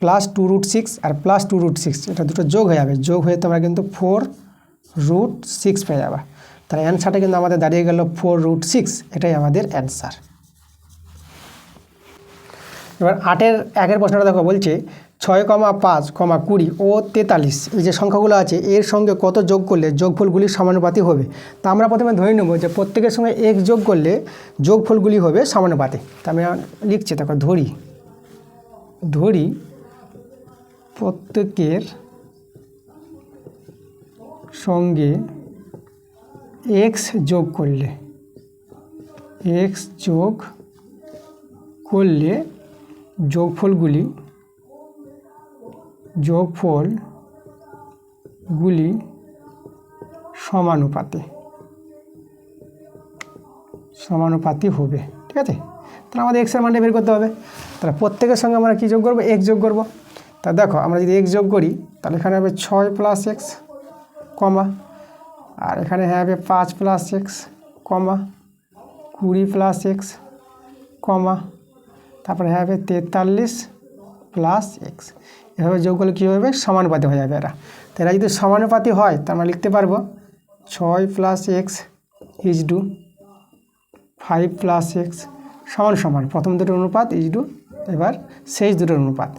প্লাস 2√6 আর প্লাস 2√6, এটা দুটো যোগ হয়ে যাবে, যোগ হয়ে তোমরা কিন্তু 4√6 পেয়ে যাবে। তাহলে অ্যান্সারটা কিন্তু আমাদের দাঁড়িয়ে গেল 4√6, এটাই আমাদের অ্যান্সার। এবার 8-এর 1-এর প্রশ্নটা দেখো, বলছে 6, 5, 20 ও 43 এই যে সংখ্যাগুলো আছে, এর সঙ্গে কত যোগ করলে যোগফলগুলি সমানুপাতিক হবে। তা আমরা প্রথমে ধরে নেব যে প্রত্যেকের সঙ্গে এক যোগ করলে যোগফলগুলি হবে সমানুপাতিক। তা আমি লিখছি, দেখো ধরি প্রত্যেকের সঙ্গে x যোগ করলে যোগফলগুলি সমানুপাতি হবে, ঠিক আছে। তাহলে আমাদের এক্সের মানটা বের করতে হবে, তাহলে প্রত্যেকের সঙ্গে আমরা কী যোগ করবো, x যোগ করব। তা দেখো আমরা যদি x যোগ করি, তাহলে এখানে হবে 6 + x, আর এখানে হবে 5 + x, 20 + x, তারপরে হবে 43 + x। এভাবে যোগ করলে কী হবে, সমানুপাতি হয়ে যাবে এরা। তো এরা যদি সমানুপাতি হয়, তা আমরা লিখতে পারবো 6 + x = 5 + x সমান প্রথম দুটোর অনুপাত = এবার শেষ দুটোর অনুপাত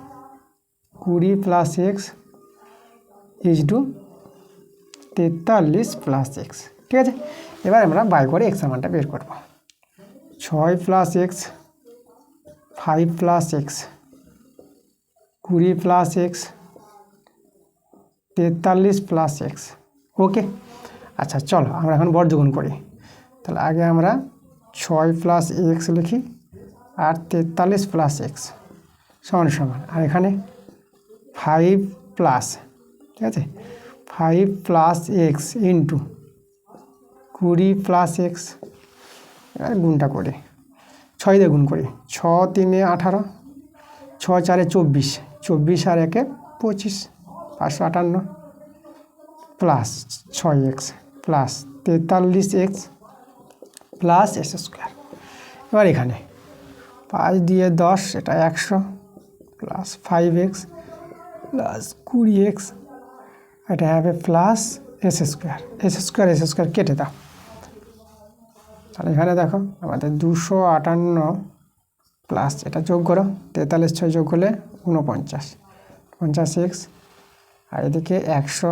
20 + x = 43 + x, ঠিক আছে। এবার আমরা বাই করে এক্সের মানটা বের করব। 6 + x, 5 + x, 20 + x, 43 + x। ওকে, আচ্ছা চলো আমরা এখন বর্গমূল করি। তাহলে আগে আমরা 6 প্লাস এক্স লিখি আর 43 প্লাস এক্স সমান সমান, আর এখানে 5 প্লাস, ঠিক আছে, 5 plus x into 20 plus x, গুণটা করে 6 দিয়ে গুণ করি, 6 3 18, 6 4 24, 24 আর 1 25, 558 plus 6 x plus 43 x plus x square. এবার এখানে 5 দিয়ে 10, এটা 100 প্লাস 5x প্লাস 20x, এটা হবে প্লাস এস স্কোয়ার কেটে দাও। তাহলে এখানে দেখো আমাদের 258 প্লাস এটা যোগ করো, 43 6 যোগ করলে 49, 50x, আর এদিকে 100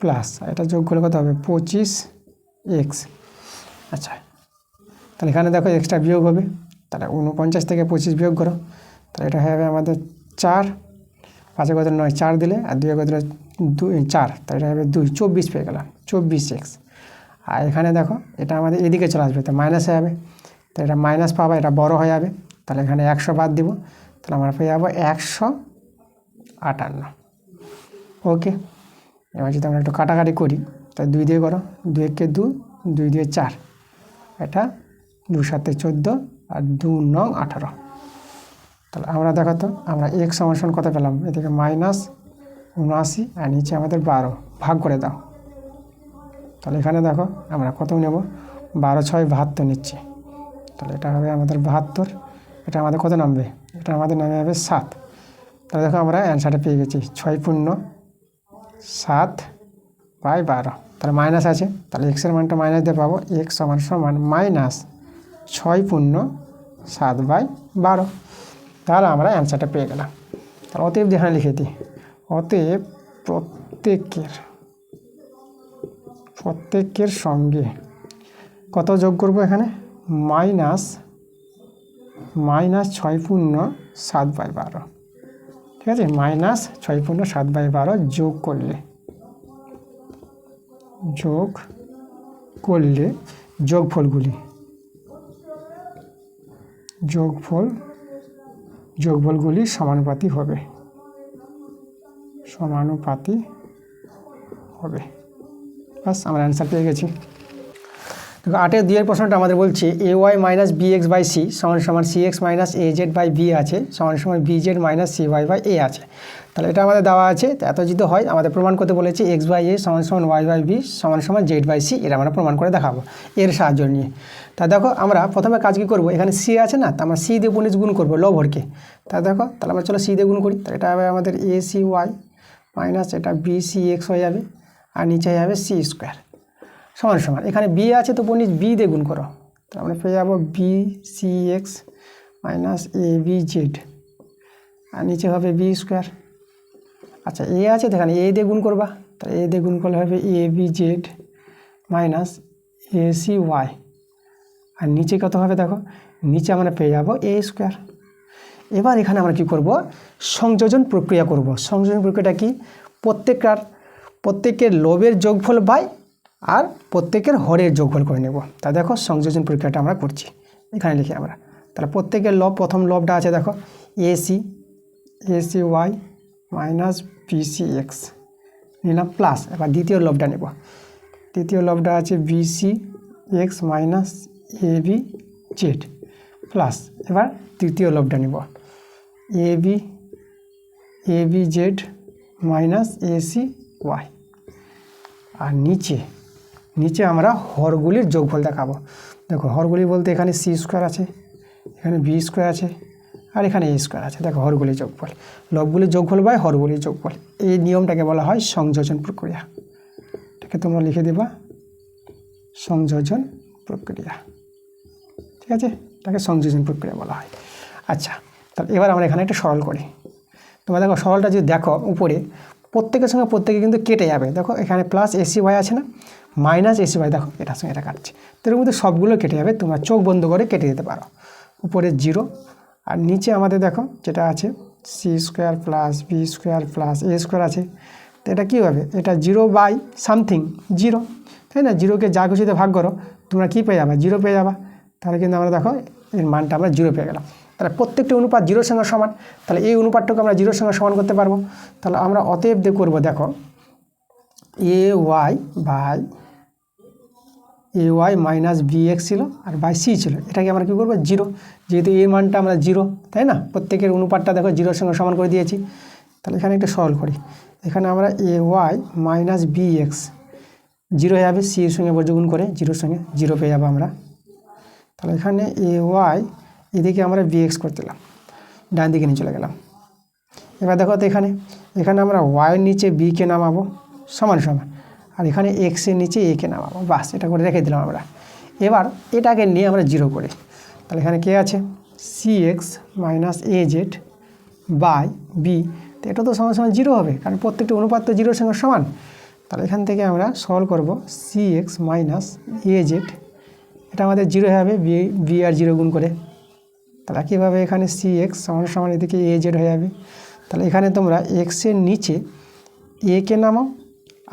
প্লাস এটা যোগ করলে কত হবে 25x। আচ্ছা, তাহলে এখানে দেখো এক্সট্রা বিয়োগ হবে, তাহলে 49 থেকে 25 বিয়োগ করো, তাহলে এটা হবে আমাদের 4, 5 কত 9, 4 দিলে আর 2 কত 2 4, তাহলে এটা হবে 2, 24 পেয়ে গেলাম, 24x। আর এখানে দেখো এটা আমাদের এদিকে চলে আসবে, তো মাইনাস হয়ে যাবে, তো এটা মাইনাস পাবা, এটা বড় হয়ে যাবে, তাহলে এখানে 100 বাদ দিব, তাহলে আমরা পেয়ে যাবো 158। ওকে, এবার যদি আমরা একটু কাটাকাটি করি, তাই 2 দিয়ে করো, 2 একে 2, 2 দিয়ে 4, এটা 2 7 14 আর 2 9 18। তাহলে আমরা দেখো তো আমরা এক্স সমান কত পেলাম, এদিকে -79 আর নিচে আমাদের 12, ভাগ করে দাও। তাহলে এখানে দেখো আমরা কত নেব, 12 6 72 নিচ্ছি, তাহলে এটা হবে আমাদের 72, এটা আমাদের কত নামবে, এটা আমাদের নামে হবে 7। তাহলে দেখো আমরা অ্যান্সারটা পেয়ে গেছি 6 পূর্ণ 7/12, তাহলে মাইনাস আছে, তাহলে এক্সের মানটা মাইনাস দিয়ে পাবো, এক্স সমান সমান -6 পূর্ণ 7/12, তাহলে আমরা অ্যান্সারটা পেয়ে গেলাম। তাহলে অতএব এখানে লিখে দিই, অতএব প্রত্যেকের সঙ্গে কত যোগ করব, এখানে -6 পূর্ণ 7/12, ঠিক আছে, -6 পূর্ণ 7/12 যোগ করলে যোগফলগুলি সমানুপাতিক হবে। বাস আমরা অ্যান্সার পেয়ে গেছি। দেখো 8-এর 2 প্রশ্নটা আমাদের বলছে ay minus bx by c সমান সমান cx minus az by b আছে সমান সমান bz minus cy by a আছে। তাহলে এটা আমাদের দেওয়া আছে, তো এত যদি হয় আমাদের প্রমাণ করতে বলেছে x বাই a সমান সমান y বাই b সমান সমান z বাই c, এটা আমরা প্রমাণ করে দেখাবো এর সাহায্য নিয়ে। তা দেখো আমরা প্রথমে কাজ কি করবো, এখানে c আছে না, তা আমরা c দিয়ে গুণ করবো লবহরকে। তা দেখো তাহলে আমরা চলো c দিয়ে গুণ করি, তাহলে এটা হবে আমাদের ac y মাইনাস এটা bc x হয়ে যাবে, আর নিচে যাবে c স্কোয়ার সমান সমান, এখানে b আছে তো বনিজ b দিয়ে গুণ করো, তাহলে আমরা পেয়ে যাবো bcx মাইনাস abz, আর নিচে হবে b স্কোয়ার। আচ্ছা a আছে তো এখানে a দিয়ে গুণ করবা, তাহলে a দিয়ে গুণ করলে হবে abz মাইনাস acy, আর নিচে কত হবে দেখো, নিচে আমরা পেয়ে যাবো a স্কোয়ার। এবার এখানে আমরা কি করব, সংযোজন প্রক্রিয়া করব। সংযোজন প্রক্রিয়াটা কি, প্রত্যেকের লবের যোগফল বাই আর প্রত্যেকের হরের যোগফল করে নেব। তা দেখো সংযোজন প্রক্রিয়াটা আমরা করছি, এখানে লিখি আমরা। তাহলে প্রত্যেকের লব, প্রথম লবটা আছে দেখো acy মাইনাস bcx নিলাম প্লাস, এবার দ্বিতীয় লবটা নেব, দ্বিতীয় লবটা আছে bcx মাইনাস abz প্লাস, এবার তৃতীয় লবটা নেব abz মাইনাস acy, আর নিচে আমরা হরগুলির যোগফল দেখাবো। দেখো হরগুলি বলতে এখানে c স্কোয়ার আছে, এখানে b স্কোয়ার আছে, আর এখানে a স্কোয়ার আছে। দেখো হরগুলির যোগফল, লবগুলির যোগফল বাই হরগুলির যোগফল, এই নিয়মটাকে বলা হয় সংযোজন প্রক্রিয়া। এটাকে তোমরা লিখে দেবা সংযোজন প্রক্রিয়া, ঠিক আছে, এটাকে সংযোজন প্রক্রিয়া বলা হয়। আচ্ছা তাহলে এবার আমরা এখানে একটা সরল করি। তোমরা দেখো সরলটা যদি দেখো উপরে প্রত্যেকের সঙ্গে প্রত্যেকে কিন্তু কেটে যাবে, দেখো এখানে প্লাস এসি ওয়াই আছে না, মাইনাস এসি ওয়াই, দেখো এটার সঙ্গে এটা কাটছে, তো এর মধ্যে সবগুলো কেটে যাবে, তোমরা চোখ বন্ধ করে কেটে দিতে পারো। উপরে 0 আর নিচে আমাদের দেখো যেটা আছে C square plus B square plus A square আছে, তো এটা কী হবে, এটা 0 বাই সামথিং 0, তাই না? জিরোকে যা কিছুতে ভাগ করো তোমরা কী পেয়ে যাবে? জিরো পেয়ে যাবে। তাহলে কিন্তু আমরা দেখো এর মানটা আমরা জিরো পেয়ে গেলাম। তাহলে প্রত্যেকটি অনুপাত জিরোর সঙ্গে সমান, তাহলে এই অনুপাতটাকে আমরা জিরোর সঙ্গে সমান করতে পারবো। তাহলে আমরা অতএব দিয়ে করবো, দেখো এ ওয়াই মাইনাস বি এক্স ছিল আর বাই সি ছিল, এটাকে আমরা কী করবো? জিরো, যেহেতু এর মানটা আমরা জিরো, তাই না? প্রত্যেকের অনুপাতটা দেখো জিরোর সঙ্গে সমান করে দিয়েছি। তাহলে এখানে একটা সরল করি, এখানে আমরা A Y minus B X zero হয়ে যাবে, সি এর সঙ্গে বর্গগুণ করে জিরোর সঙ্গে জিরো পেয়ে যাবো আমরা। তাহলে এখানে এ ওয়াই এদিকে আমরা বি এক্স করে দিলাম, ডান দিকে নিয়ে চলে গেলাম। এবার দেখো তো এখানে আমরা ওয়াইয়ের নিচে বিকে নামাবো সমান সমান, আর এখানে এক্সের নিচে একে নামাবো, বাস এটা করে রেখে দিলাম আমরা। এবার এটাকে নিয়ে আমরা জিরো করি, তাহলে এখানে কে আছে? C x minus a z by b, তো এটা তো সমান সমান জিরো হবে, কারণ প্রত্যেকটি অনুপাত তো জিরোর সঙ্গে সমান। তাহলে এখান থেকে আমরা সলভ করব c x minus a z, এটা আমাদের জিরো হয়ে যাবে বি আর জিরো গুণ করে। তাহলে কীভাবে এখানে সি এক্স সমান সমান এদিকে এ জেড হয়ে যাবে। তাহলে এখানে তোমরা এক্সের নিচে একে নামাও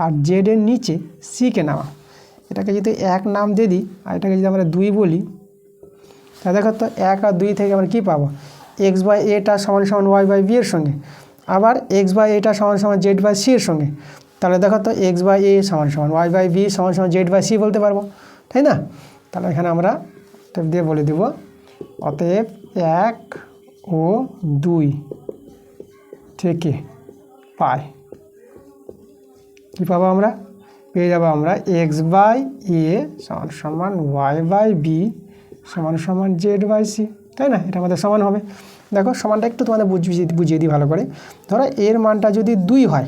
আর জেডের নিচে সিকে নামাও। এটাকে যদি এক নাম দিয়ে দিই আর এটাকে যদি আমরা দুই বলি, তাহলে দেখো তো 1 আর 2 থেকে আমরা কী পাবো? এক্স বাই এটা সমান সমান ওয়াই বাই বি এর সঙ্গে, আবার এক্স বাই এটা সমান সমান জেড বাই সি এর সঙ্গে। তাহলে দেখো তো এক্স বাই এ সমান সমান ওয়াই বাই বি সমান সমান জেড বাই সি বলতে পারবো, তাই না? তাহলে এখানে আমরা দিয়ে বলে দেব অতএব 1 ও 2 থেকে পাই কী পাবো? আমরা পেয়ে যাবো আমরা এক্স বাই এ সমান সমান ওয়াই বাই বি সমান সমান জেড বাই সি, তাই না? এটা আমাদের সমান হবে। দেখো সমানটা একটু তোমাদের বুঝিয়ে দিই ভালো করে। ধরো এর মানটা যদি 2 হয়,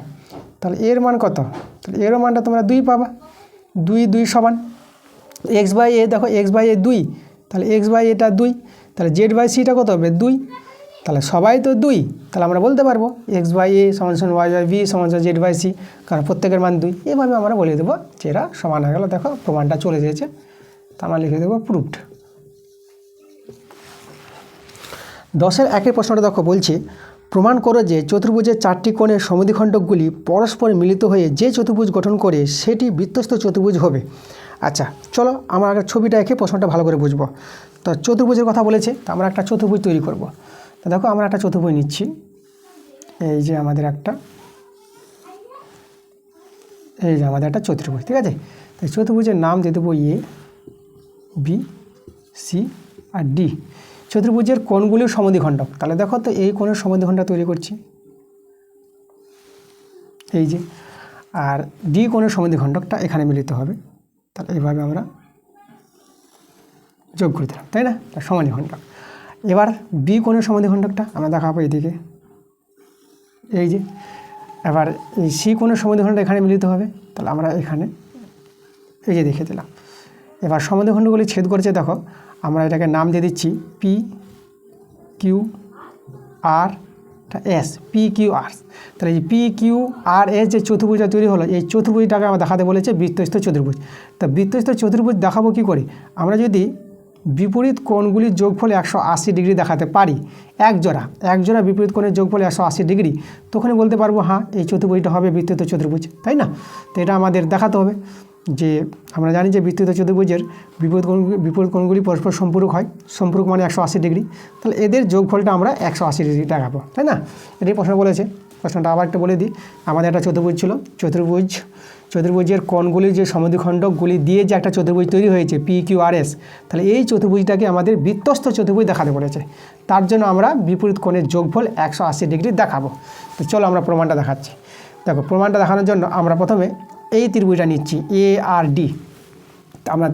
তাহলে এর মান কত? তাহলে এর মানটা তোমরা 2 পাবা, 2 সমান এক্স বাই এ, দেখো এক্স বাই এ 2, তাহলে এক্স বাই এটা 2, তাহলে জেড বাই সিটা কত হবে? 2, তাহলে সবাই তো 2, তাহলে আমরা বলতে পারবো এক্স বাই এ সমান সমান ওয়াই বাই বি সমান সমান জেড বাই সি, কারণ প্রত্যেকের মান 2। এভাবে আমরা বলে দেবো যে এরা সমান হয়ে গেল। দেখো প্রমাণটা চলে এসেছে, তা আমরা লিখে দেবো প্রুভড। 10-এর 1 প্রশ্নটা দেখো বলছে, প্রমাণ করো যে চতুর্ভুজের 4টি কোণের সমদ্বিখণ্ডকগুলি পরস্পর মিলিত হয়ে যে চতুর্ভুজ গঠন করে সেটি বৃত্তস্থ চতুর্ভুজ হবে। আচ্ছা চলো আমরা আগে ছবিটা এঁকে প্রশ্নটা ভালো করে বুঝবো। তো চতুর্ভুজের কথা বলেছে, তো আমরা একটা চতুর্ভুজ তৈরি করব। তো দেখো আমরা একটা চতুর্ভুজ নিচ্ছি, এই যে আমাদের একটা চতুর্ভুজ, ঠিক আছে? তো চতুর্ভুজের নাম দিয়ে দেবো A B C R D. চতুর্ভুজের কোণগুলির সমদ্বিখণ্ডক, তাহলে দেখো তো এই কোণের সমদ্বিখণ্ডক তৈরি করছি, এই যে, আর ডি কোণের সমদ্বিখণ্ডকটা এখানে মিলিত হবে। তাহলে এইভাবে আমরা যোগ করে দিলাম, তাই না? সমদ্বিখণ্ডক। এবার বি কোণের সমদ্বিখণ্ডকটা আমরা দেখাবো এদিকে, এই যে। এবার এই সি কোণের সমদ্বিখণ্ডক এখানে মিলিত হবে, তাহলে আমরা এখানে এই যে দেখে দিলাম। এবার সমদ্বিখণ্ডকগুলি ছেদ করেছে, দেখো আমরা এটাকে নাম দিয়ে দিচ্ছি P Q R S, P Q R. তাহলে এই পি কিউ আর এস যে চতুর্ভুজটা তৈরি হলো, এই চতুর্ভুজটাকে আমরা দেখাতে বলেছে বৃত্তস্থ চতুর্ভুজ। তা বৃত্তস্থ চতুর্ভুজ দেখাবো কী করে? আমরা যদি বিপরীত কোণগুলির যোগফল 180 ডিগ্রি দেখাতে পারি, এক জোড়া বিপরীত কোণের যোগফল 180 ডিগ্রি, তখনই বলতে পারবো হ্যাঁ এই চতুর্ভুজটা হবে বৃত্তস্থ চতুর্ভুজ, তাই না? তো এটা আমাদের দেখাতে হবে যে আমরা জানি যে বৃত্তস্থ চতুর্ভুজের বিপরীত কোণগুলি পরস্পর সম্পূরক হয়, সম্পূরক মানে 180 ডিগ্রি। তাহলে এদের যোগফলটা আমরা 180 ডিগ্রি দেখাবো, তাই না? এটাই প্রশ্ন বলেছে। প্রশ্নটা আবার একটু বলে দিই, আমাদের একটা চতুর্ভুজ ছিল, চতুর্ভুজের কোণগুলির যে সমদ্বিখণ্ডকগুলি দিয়ে যে একটা চতুর্ভুজ তৈরি হয়েছে পি কিউ আর এস, তাহলে এই চতুর্ভুজটাকে আমাদের বৃত্তস্থ চতুর্ভুজ দেখাতে বলেছে। তার জন্য আমরা বিপরীত কোণের যোগফল 180 ডিগ্রি দেখাবো। তো চলো আমরা প্রমাণটা দেখাচ্ছি। দেখো প্রমাণটা দেখানোর জন্য আমরা প্রথমে এই ত্রিভুজটা নিচ্ছি এ আর ডি। আমরা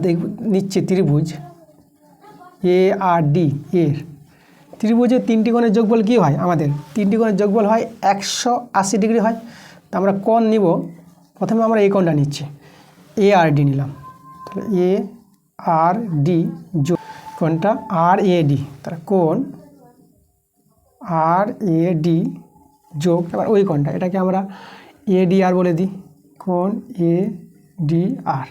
নিচ্ছি ত্রিভুজ এ আর ডি, এর ত্রিভুজের 3টি কোণের যোগফল কী হয়? আমাদের 3টি কোণের যোগফল হয় 180 ডিগ্রি হয়। তো আমরা কোণ নিব, প্রথমে আমরা এই কোণটা নিচ্ছি, এ আর ডি নিলাম। তাহলে এ আর ডি যোগ কোণটা আর এ ডি, তাহলে কোণ আর এ ডি যোগ এবার ওই কোণটা, এটাকে আমরা এ ডি আর বলে দিই, কোণ এ ডি আর,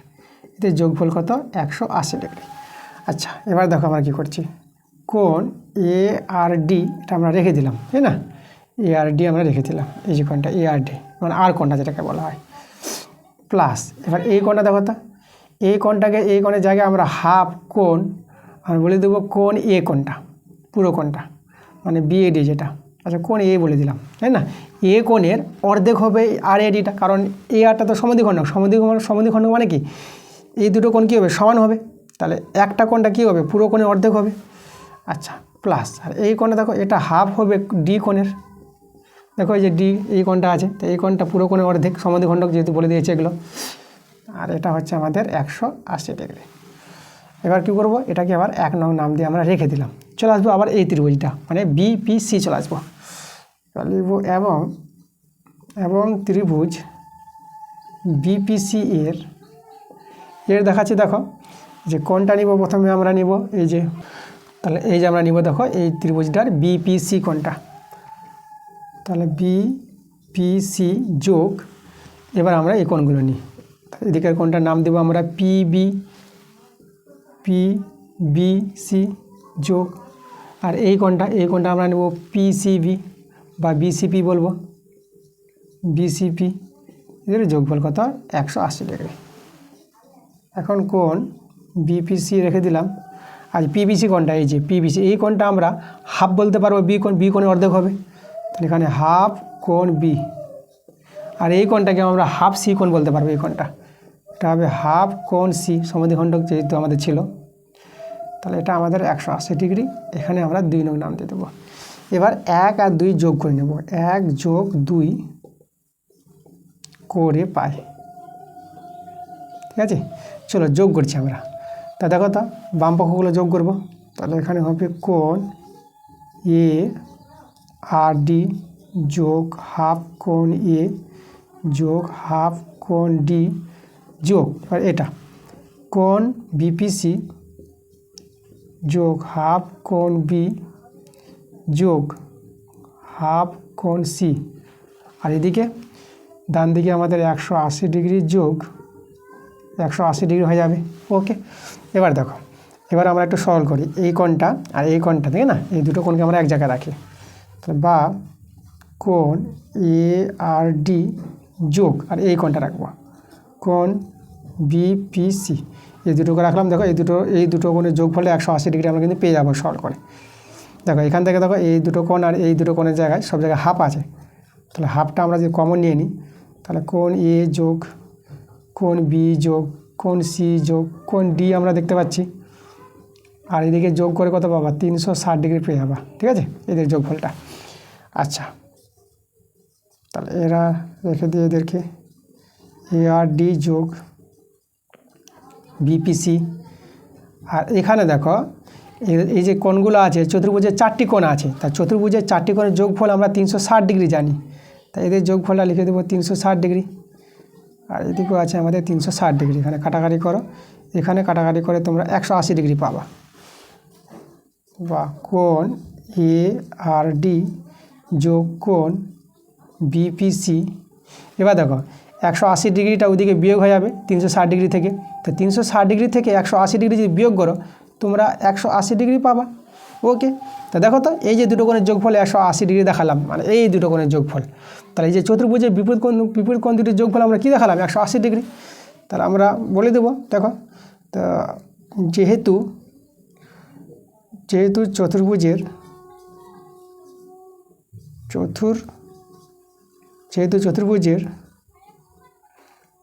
এতে যোগফল কত? 180 ডিগ্রি। আচ্ছা এবার দেখো আমরা কী করছি, কোণ এ আর ডি এটা আমরা রেখে দিলাম, তাই না? এ আর ডি আমরা রেখে দিলাম, এই যে কোণটা এ আর ডি মানে আর কোণটা যেটাকে বলা হয়, প্লাস এবার এই কোণটা দেখো তো, এই কোণটাকে এই কোণের জায়গায় আমরা হাফ কোণ আমরা বলে দেবো কোণ এ কোণটা, পুরো কোণটা মানে বিএডি যেটা, আচ্ছা কোণ এ বলে দিলাম, তাই না? এ কোণের অর্ধেক হবে আর এডিটা, কারণ এ আরটা তো সমদ্বিখণ্ডক, সমদ্বিখণ্ডক মানে কি এই দুটো কোণ কী হবে, সমান হবে, তাহলে একটা কোণটা কী হবে, পুরো কোণের অর্ধেক হবে। আচ্ছা প্লাস, আর এই কোণটা দেখো এটা হাফ হবে ডি কোণের, দেখো এই যে ডি এই কোণটা আছে, তো এই কোণটা পুরো কোণের অর্ধেক, সমদ্বিখণ্ডক যেহেতু বলে দিয়েছে এগুলো, আর এটা হচ্ছে আমাদের 180 ডিগ্রি। এবার কী করবো, এটাকে আবার 1 নং নাম দিয়ে আমরা রেখে দিলাম। চলে আসবো আবার এই ত্রিভুজটা মানে বিপিসি চলে আসবো, লিখব এবং ত্রিভুজ বিপিসি এর দেখাচ্ছি, দেখো যে কোণটা নিব, প্রথমে আমরা নিব এই যে, তাহলে এই যে আমরা নিব দেখো এই ত্রিভুজটার বিপিসি কোণটা, তাহলে বিপিসি যোগ, এবার আমরা এই কোণগুলো নিই, এদিকের কোণটার নাম দেবো আমরা পিবিসি যোগ, আর এই কোণটা আমরা নেব পিসিবি বা বিসিপি বলবো, বিসিপি, এদের যোগফল কত 180 ডিগ্রি। এখন কোণ বিপিসি রেখে দিলাম, আর পিবিসি কোণটা এই যে পিবিসি, এই কোণটা আমরা হাফ বলতে পারবো, বি কোণের অর্ধেক হবে, তাহলে এখানে হাফ কোণ বি, আর এই কোণটাকে আমরা হাফ সি কোণ বলতে পারবো, এই কোণটা এটা হবে হাফ কোণ সি, সমদ্বিখণ্ডক যেহেতু আমাদের ছিল, তাহলে এটা আমাদের 180 ডিগ্রি। এখানে আমরা 2 নং নাম দিয়ে দেবো। এবার 1 আর 2 যোগ করে নেব, 1 যোগ 2 করে পাই, ঠিক আছে। চলো যোগ করছি আমরা, তা দেখো তো বাম পক্ষগুলো যোগ করব, তাহলে এখানে হবে কোণ এ আর ডি যোগ হাফ কোণ এ যোগ হাফ কোণ ডি যোগ, আর এটা কোণ বিপিসি যোগ হাফ কোণ বি যোগ হাফ কোণ সি, আর এদিকে ডান দিকে আমাদের 180 ডিগ্রি যোগ 180 ডিগ্রি হয়ে যাবে। ওকে, এবার দেখো, এবার আমরা একটু সরল করি, এই কোণটা আর এই কোণটা, ঠিক না, এই দুটো কোণকে আমরা এক জায়গায় রাখি, বা কোণ এ আর ডি যোগ, আর এই কোণটা রাখবো কোণ বিপিসি, এই দুটোকে রাখলাম। দেখো এই দুটো কোণের যোগফলে 180 ডিগ্রি আমরা কিন্তু পেয়ে যাবো সরল করে। দেখো এখান থেকে দেখো এই দুটো কোণ আর এই দুটো কোণের জায়গায় সব জায়গায় হাফ আছে, তাহলে হাফটা আমরা যদি কমন নিয়ে নিই, তাহলে কোণ এ যোগ কোণ বি যোগ কোণ সি যোগ কোণ ডি আমরা দেখতে পাচ্ছি, আর এদিকে যোগ করে কত পাবা, 360 ডিগ্রি পেয়ে যাবা, ঠিক আছে, এদের যোগফলটা। আচ্ছা তাহলে এরা রেখে দিয়ে এদেরকে এ আর ডি যোগ বিপিসি, আর এখানে দেখো এই যে কোণগুলো আছে, চতুর্ভুজের 4টি কোণ আছে, তা চতুর্ভুজের 4টি কোণের যোগফল আমরা 360 ডিগ্রি জানি, তাই এদের যোগফলটা লিখে দেবো 360 ডিগ্রি, আর এদিকেও আছে আমাদের 360 ডিগ্রি, এখানে কাটাকাটি করো, এখানে কাটাকাটি করে তোমরা 180 ডিগ্রি পাবা, বা কোণ এ আর ডি যোগ কোণ বিপিসি। এবার দেখো 180 ডিগ্রিটা ওইদিকে বিয়োগ হয়ে যাবে 360 ডিগ্রি থেকে, তো 360 ডিগ্রি থেকে 180 ডিগ্রি যদি বিয়োগ করো তোমরা 180 ডিগ্রি পাবা। ওকে, তা দেখো তো এই যে দুটো কোণের যোগফল 180 ডিগ্রি দেখালাম, মানে এই দুটো কোণের যোগফল, তাহলে এই যে চতুর্ভুজের বিপরীত কোণ দুটির যোগফল আমরা কী দেখালাম, 180 ডিগ্রি, তাহলে আমরা বলে দেবো। দেখো তা যেহেতু চতুর্ভুজের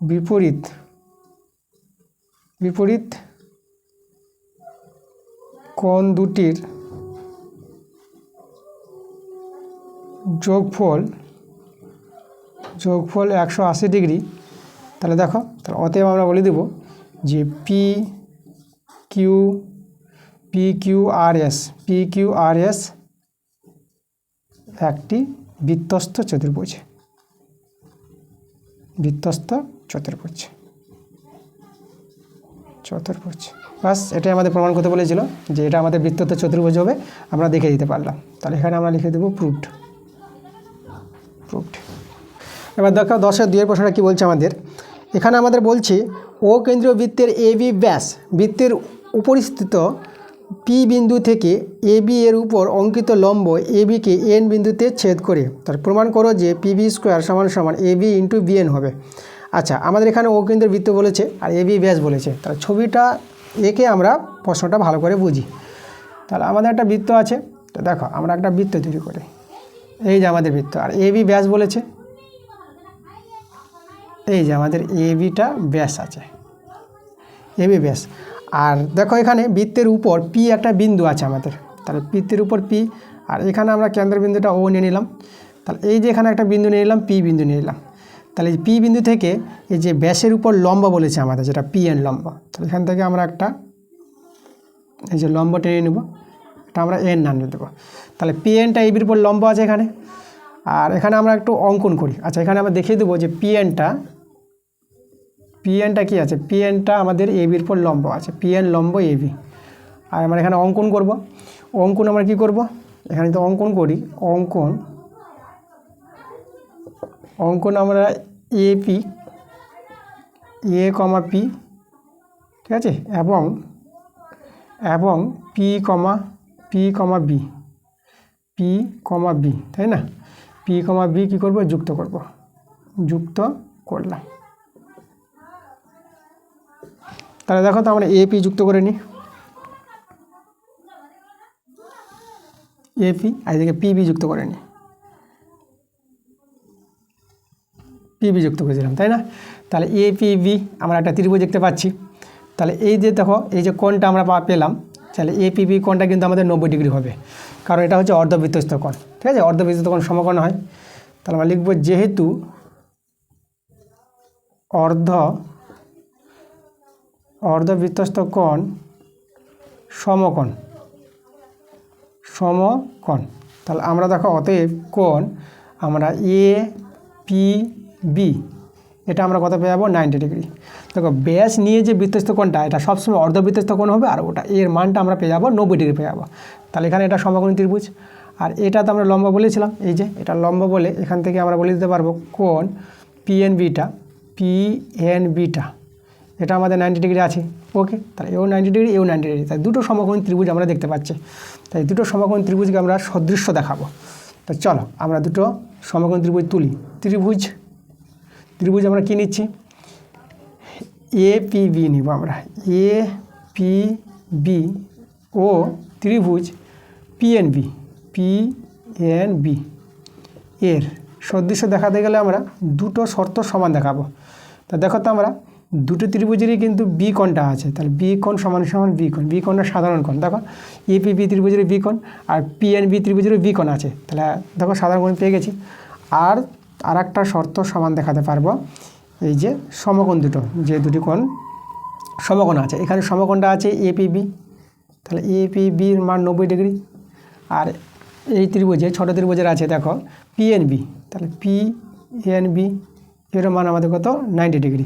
বিপরীত কোণ দুটির যোগফল 180 ডিগ্রি, তাহলে দেখো, তাহলে অতএব আমরা বলে দেব যে PQRS একটি বৃত্তস্থ চতুর্ভুজ, বাস এটাই আমাদের প্রমাণ করতে বলেছিল যে এটা আমাদের বৃত্তস্থ চতুর্ভুজ হবে, আমরা দেখে দিতে পারলাম। তাহলে এখানে আমরা লিখে দেবো প্রুভড। এবার দেখো 10-2 প্রশ্নটা কী বলছে আমাদের, এখানে আমাদের বলছে ও কেন্দ্রীয় বৃত্তের এবি ব্যাস বৃত্তের উপরিস্থিত পি বিন্দু থেকে এবি এর উপর অঙ্কিত লম্ব এবিকে এন বিন্দুতে ছেদ করে, তার প্রমাণ করো যে পিবি স্কোয়ার সমান এবি ইন্টু বিএন হবে। আচ্ছা, আমাদের এখানে ও কেন্দ্রের বৃত্ত বলেছে আর এ বি ব্যাস বলেছে, তাহলে ছবিটা এঁকে আমরা প্রশ্নটা ভালো করে বুঝি। তাহলে আমাদের একটা বৃত্ত আছে, তো দেখো আমরা একটা বৃত্ত তৈরি করি, এই যে আমাদের বৃত্ত, আর এ বি ব্যাস বলেছে, এই যে আমাদের এ বিটা ব্যাস আছে, এ বি ব্যাস। আর দেখো এখানে বৃত্তের উপর পি একটা বিন্দু আছে আমাদের, তাহলে বৃত্তের উপর পি, আর এখানে আমরা কেন্দ্রবিন্দুটা ও নিয়ে নিলাম। তাহলে এই যে এখানে একটা বিন্দু নিয়ে নিলাম, পি বিন্দু নিয়ে নিলাম। তাহলে এই পি বিন্দু থেকে এই যে ব্যাসের উপর লম্ব বলেছে আমাদের, যেটা পি এন লম্ব, তাহলে এখান থেকে আমরা একটা এই যে লম্ব টেনে নেব, এটা আমরা এন নাম দেবো। তাহলে পি এনটা এবির উপর লম্ব আছে এখানে, আর এখানে আমরা একটু অঙ্কন করি। আচ্ছা, এখানে আমরা দেখিয়ে দেবো যে পি এনটা কী আছে, পি এনটা আমাদের এবির উপর লম্ব আছে, পি এন লম্ব এবি। আর আমরা এখানে অঙ্কন করব। অঙ্কন আমরা কি করব, এখানে তো অঙ্কন করি, অঙ্কন আমরা এপি, এ কমা পি, ঠিক আছে, এবং পি কমা বি, তাই না, পি কমা বি কী করবো, যুক্ত করলাম। তাহলে দেখো তো আমরা এপি যুক্ত করে নিই, এপি, আর এদিকে পিবি যুক্ত করে নিই, পিবি যুক্ত করে দিলাম, তাই না। তাহলে এপিবি আমরা একটা ত্রিভুজ দেখতে পাচ্ছি। তাহলে এই যে দেখো এই যে কোণটা আমরা পেলাম, তাহলে এপিবি কোণটা কিন্তু আমাদের 90 ডিগ্রি হবে, কারণ এটা হচ্ছে অর্ধবৃত্তস্থ কোণ, ঠিক আছে, অর্ধবৃত্তস্থ কোণ সমকোণ হয়। তাহলে আমরা লিখব যেহেতু অর্ধবৃত্তস্থ কোণ সমকোণ, তাহলে আমরা দেখো অতএব কোণ আমরা এ পি বি এটা আমরা কত পেয়ে যাবো, 90 ডিগ্রি। দেখো ব্যাস নিয়ে যে বৃত্তস্থ কোণটা এটা সবসময় অর্ধবৃত্তস্থ কোণ হবে, আর ওটা এর মানটা আমরা পেয়ে যাবো 90 ডিগ্রি পেয়ে যাবো। তাহলে এখানে এটা সমকোণী ত্রিভুজ, আর এটা তো আমরা লম্ব বলেছিলাম, এই যে এটা লম্ব বলে এখান থেকে আমরা বলে দিতে পারবো কোণ পিএন বিটা এটা আমাদের 90 ডিগ্রি আছে, ওকে। তাহলে এও 90 ডিগ্রি, এও 90 ডিগ্রি, তাই দুটো সমকোণী ত্রিভুজ আমরা দেখতে পাচ্ছি। তাই দুটো সমকোণী ত্রিভুজকে আমরা সদৃশ্য দেখাবো। তো চলো আমরা দুটো সমকোণী ত্রিভুজ তুলি। ত্রিভুজ আমরা কী নিচ্ছি, এপিবি নিব আমরা, এপিবি ও ত্রিভুজ পিএনবি এর সদৃশ্য দেখাতে গেলে আমরা দুটো শর্ত সমান দেখাবো। তা দেখো তো আমরা দুটো ত্রিভুজেরই কিন্তু বি কোণটা আছে, তাহলে বি কোণ সমান বি কোণটা সাধারণ কোণ। দেখো এপিবি ত্রিভুজের বি কোণ আর পিএনবি ত্রিভুজের বি কোণ আছে, তাহলে দেখো সাধারণ কোণ পেয়ে গেছি। আর একটা শর্ত সমান দেখাতে পারবো, এই যে সমকোণ দুটো, যে দুটি কোণ সমকোণ আছে, এখানে সমকোণটা আছে এপিবি, তাহলে এপিবির মান 90 ডিগ্রি, আর এই ত্রিভুজে ছোটো ত্রিভুজের আছে দেখো পিএনবি, তাহলে পিএনবি এর মান আমাদের কত, 90 ডিগ্রি।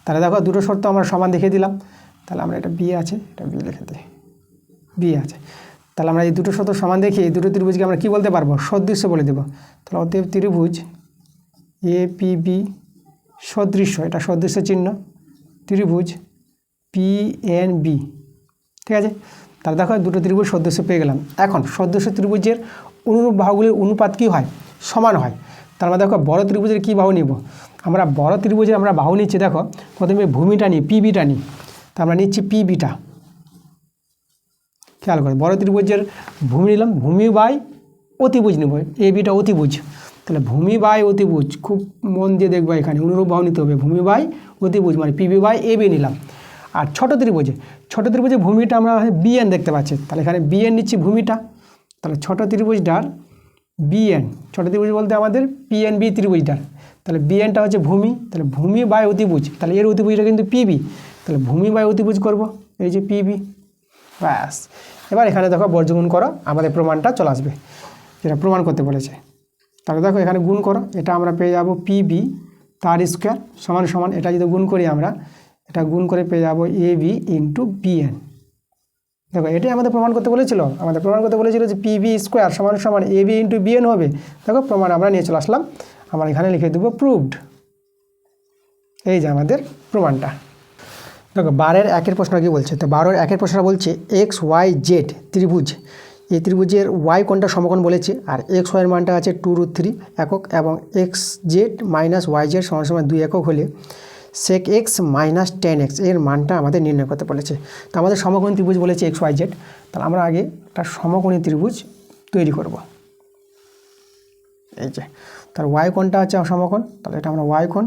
তাহলে দেখো দুটো শর্ত আমরা সমান দেখিয়ে দিলাম। তাহলে আমরা এটা বি আছে, এটা বি লিখে দিই, বি আছে। তাহলে আমরা এই দুটো শর্ত সমান দেখি এই দুটো ত্রিভুজকে আমরা কী বলতে পারবো, সদৃশ্য বলে দেবো। তাহলে অতএব ত্রিভুজ এপিবি সদৃশ্য, এটা সদৃশ্য চিহ্ন, ত্রিভুজ পিএনবি, ঠিক আছে। তাহলে দেখো দুটো ত্রিভুজ সদৃশ্য পেয়ে গেলাম। এখন সদৃশ্য ত্রিভুজের অনুরূপ বাহুগুলির অনুপাত কী হয়, সমান হয়। তার মানে দেখো বড় ত্রিভুজের কী বাহু নিব, আমরা বড় ত্রিভুজের আমরা বাহু নিচ্ছি, দেখো প্রথমে ভূমিটা নিই, পিবিটা নিই, তা আমরা নিচ্ছি পিবিটা, খেয়াল করে বড় ত্রিভুজের ভূমি নিলাম, ভূমি বাই অতিভুজ নেব, এ বিটা অতিভুজ, তাহলে ভূমি বাই অতিভুজ, খুব মন দিয়ে দেখবো এখানে অনুরূপ বাহু নিতে হবে, ভূমি বাই অতিভুজ মানে পিবি বাই এ বি নিলাম। আর ছোটো ত্রিভুজে ভূমিটা আমরা বিএন দেখতে পাচ্ছি, তাহলে এখানে বিএন নিচ্ছি ভূমিটা, তাহলে ছোটো ত্রিভুজটার বিএন, ছোটো ত্রিভুজ বলতে আমাদের পিএনবি ত্রিভুজটার, তাহলে বিএনটা হচ্ছে ভূমি, তাহলে ভূমি বাই অতিভুজ, তাহলে এর অতিভুজটা কিন্তু পিবি, তাহলে ভূমি বাই অতিভুজ করব, এই যে পিবি, ব্যাস। এবার এখানে দেখো বর্গগুণ করো, আমাদের প্রমাণটা চলে আসবে, যেটা প্রমাণ করতে বলেছে। তাহলে দেখো এখানে গুণ করো, এটা আমরা পেয়ে যাব পিবি তার স্কোয়ার সমান এটা যদি গুণ করি আমরা, এটা গুণ করে পেয়ে যাবো এবি ইন্টু বিএন। দেখো এটাই আমাদের প্রমাণ করতে বলেছিল, যে পিবি স্কোয়ার সমান এবি ইন্টু বিএন হবে। দেখো প্রমাণ আমরা নিয়ে চলে আসলাম, আমরা এখানে লিখে দেবো প্রুভড। এই যে আমাদের প্রমাণটা। দেখো 12-1 প্রশ্ন কী বলছে, তো 12-1 প্রশ্ন বলছে XYZ ত্রিভুজ এই ত্রিভুজের ওয়াই কোণটা সমকোণ বলেছে, আর এক্স ওয়াইয়ের মানটা আছে 2√3 একক, এবং x z minus y z সমান সমান 2 একক হলে sec x minus tan x এর মানটা আমাদের নির্ণয় করতে বলেছে। তো আমাদের সমকোণী ত্রিভুজ বলেছে এক্স ওয়াই জেড, তাহলে আমরা আগে একটা সমকোণী ত্রিভুজ তৈরি করব। এই যে তার ওয়াই কোণটা হচ্ছে সমকোণ, তাহলে এটা আমরা ওয়াই কোণ,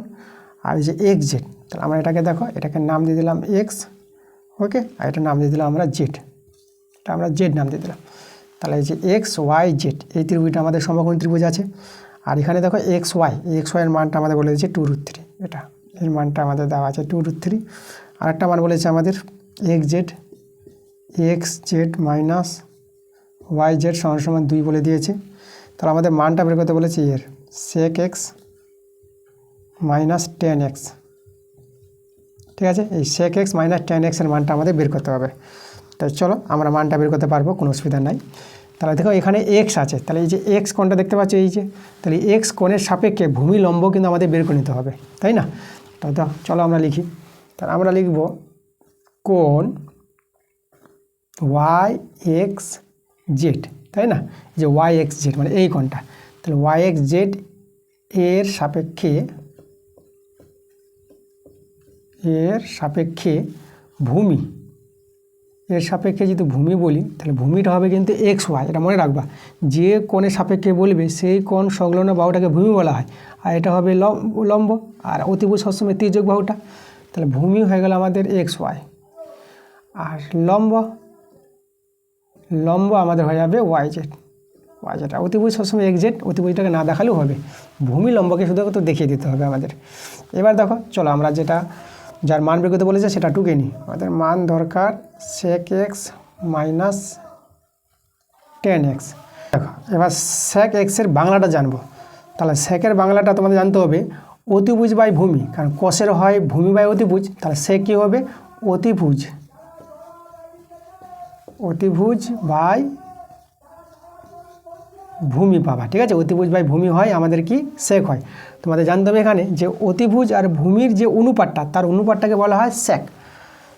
আর এই যে এক্স জেড, তাহলে আমরা এটাকে দেখো, এটাকে নাম দিয়ে দিলাম এক্স, ওকে, আর এটা নাম দিয়ে দিলাম আমরা জেড, এটা আমরা জেড নাম দিয়ে দিলাম। তাহলে এই যে এক্স ওয়াই জেড এই ত্রিভুজটা আমাদের সমকোণী ত্রিভুজ আছে। আর এখানে দেখো এক্স ওয়াইয়ের মানটা আমাদের বলে দিয়েছে 2√3, এটা এর মানটা আমাদের দেওয়া আছে 2√3। আরেকটা মান বলেছে আমাদের x z minus y z সমান সমান 2 বলে দিয়েছে। তাহলে আমাদের মানটা বের করতে বলেছে এর sec x minus tan x, ঠিক আছে, এই sec x minus tan x এর মানটা আমাদের বের করতে হবে। তো চলো আমরা মানটা বের করতে পারবো, কোনো অসুবিধা নাই। তাহলে দেখো এখানে এক্স আছে, তাহলে এই যে এক্স কোণটা দেখতে পাচ্ছ, এই যে, তাহলে এক্স কোণের সাপেক্ষে ভূমি লম্ব কিন্তু আমাদের বের করে নিতে হবে, তাই না? তাহলে চলো আমরা লিখি, তাহলে আমরা লিখব কোণ ওয়াই এক্স জেড, তাই না, যে ওয়াই এক্স জেড মানে এই কোণটা, তাহলে ওয়াই এক্স জেড এর সাপেক্ষে ভূমি, এর সাপেক্ষে যদি ভূমি বলি তাহলে ভূমিটা হবে কিন্তু এক্স ওয়াই, এটা মনে রাখবা, যে কোণের সাপেক্ষে বলবে সেই কোণ সংলগ্ন বাহুটাকে ভূমি বলা হয়, আর এটা হবে লম্ব, আর অতিভুজ সবসময় তির্যক বাহুটা, তাহলে ভূমি হয়ে গেল আমাদের এক্স ওয়াই, আর লম্ব আমাদের হয়ে যাবে ওয়াই জেড, আর অতিভুজ সবসময় এক্স জেড, অতিভুজটাকে না দেখালেও হবে, ভূমি লম্বকে শুধু তো দেখিয়ে দিতে হবে আমাদের। এবার দেখো চলো আমরা যেটা যার মান বের করতে বলেছে সেটা টুকে নিই। আমাদের মান দরকার sec x minus tan x। দেখো এবার sec x এর বাংলাটা জানবো, তাহলে sec এর বাংলাটা তোমাদের জানতে হবে অতিভুজ বাই ভূমি, কারণ cos-এর হয় ভূমি বাই অতিভুজ, তাহলে sec কী হবে অতিভুজ বাই ভূমি পাবা, ঠিক আছে, অতিভুজ বাই ভূমি হয় আমাদের কি sec হয়। তোমাদের জানতে হবে এখানে যে অতিভুজ আর ভূমির যে অনুপাতটা, তার অনুপাতটাকে বলা হয় sec,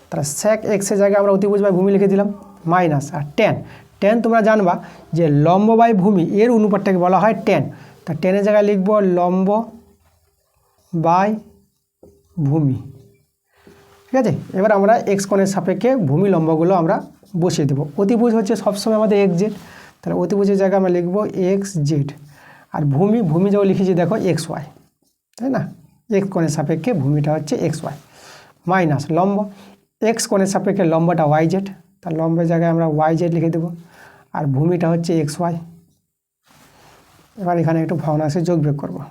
তাহলে sec x এর জায়গায় আমরা অতিভুজ বাই ভূমি লিখে দিলাম মাইনাস, আর tan তোমরা জানবা যে লম্ব বাই ভূমি এর অনুপাতটাকে বলা হয় tan, তা tan-এর জায়গায় লিখব লম্ব বাই ভূমি, ঠিক আছে। এবার আমরা x কোণের সাপেক্ষে ভূমি লম্বগুলো আমরা বসিয়ে দেবো। অতিভুজ হচ্ছে সবসময় আমাদের এক্স জেড, তাহলে অতিভুজের জায়গায় আমরা লিখব এক্স জেড, আর ভূমি যখন লিখেছি দেখো এক্স ওয়াই, তাই না, এক্স কোণের সাপেক্ষে ভূমিটা হচ্ছে এক্স ওয়াই, মাইনাস লম্ব এক্স কোণের সাপেক্ষে লম্বটা ওয়াই জেড, তার লম্বের জায়গায় আমরা ওয়াই জেড লিখে দেবো, আর ভূমিটা হচ্ছে এক্স ওয়াই। এবার এখানে একটু ভগ্নাংশে যোগ বিয়োগ করবো,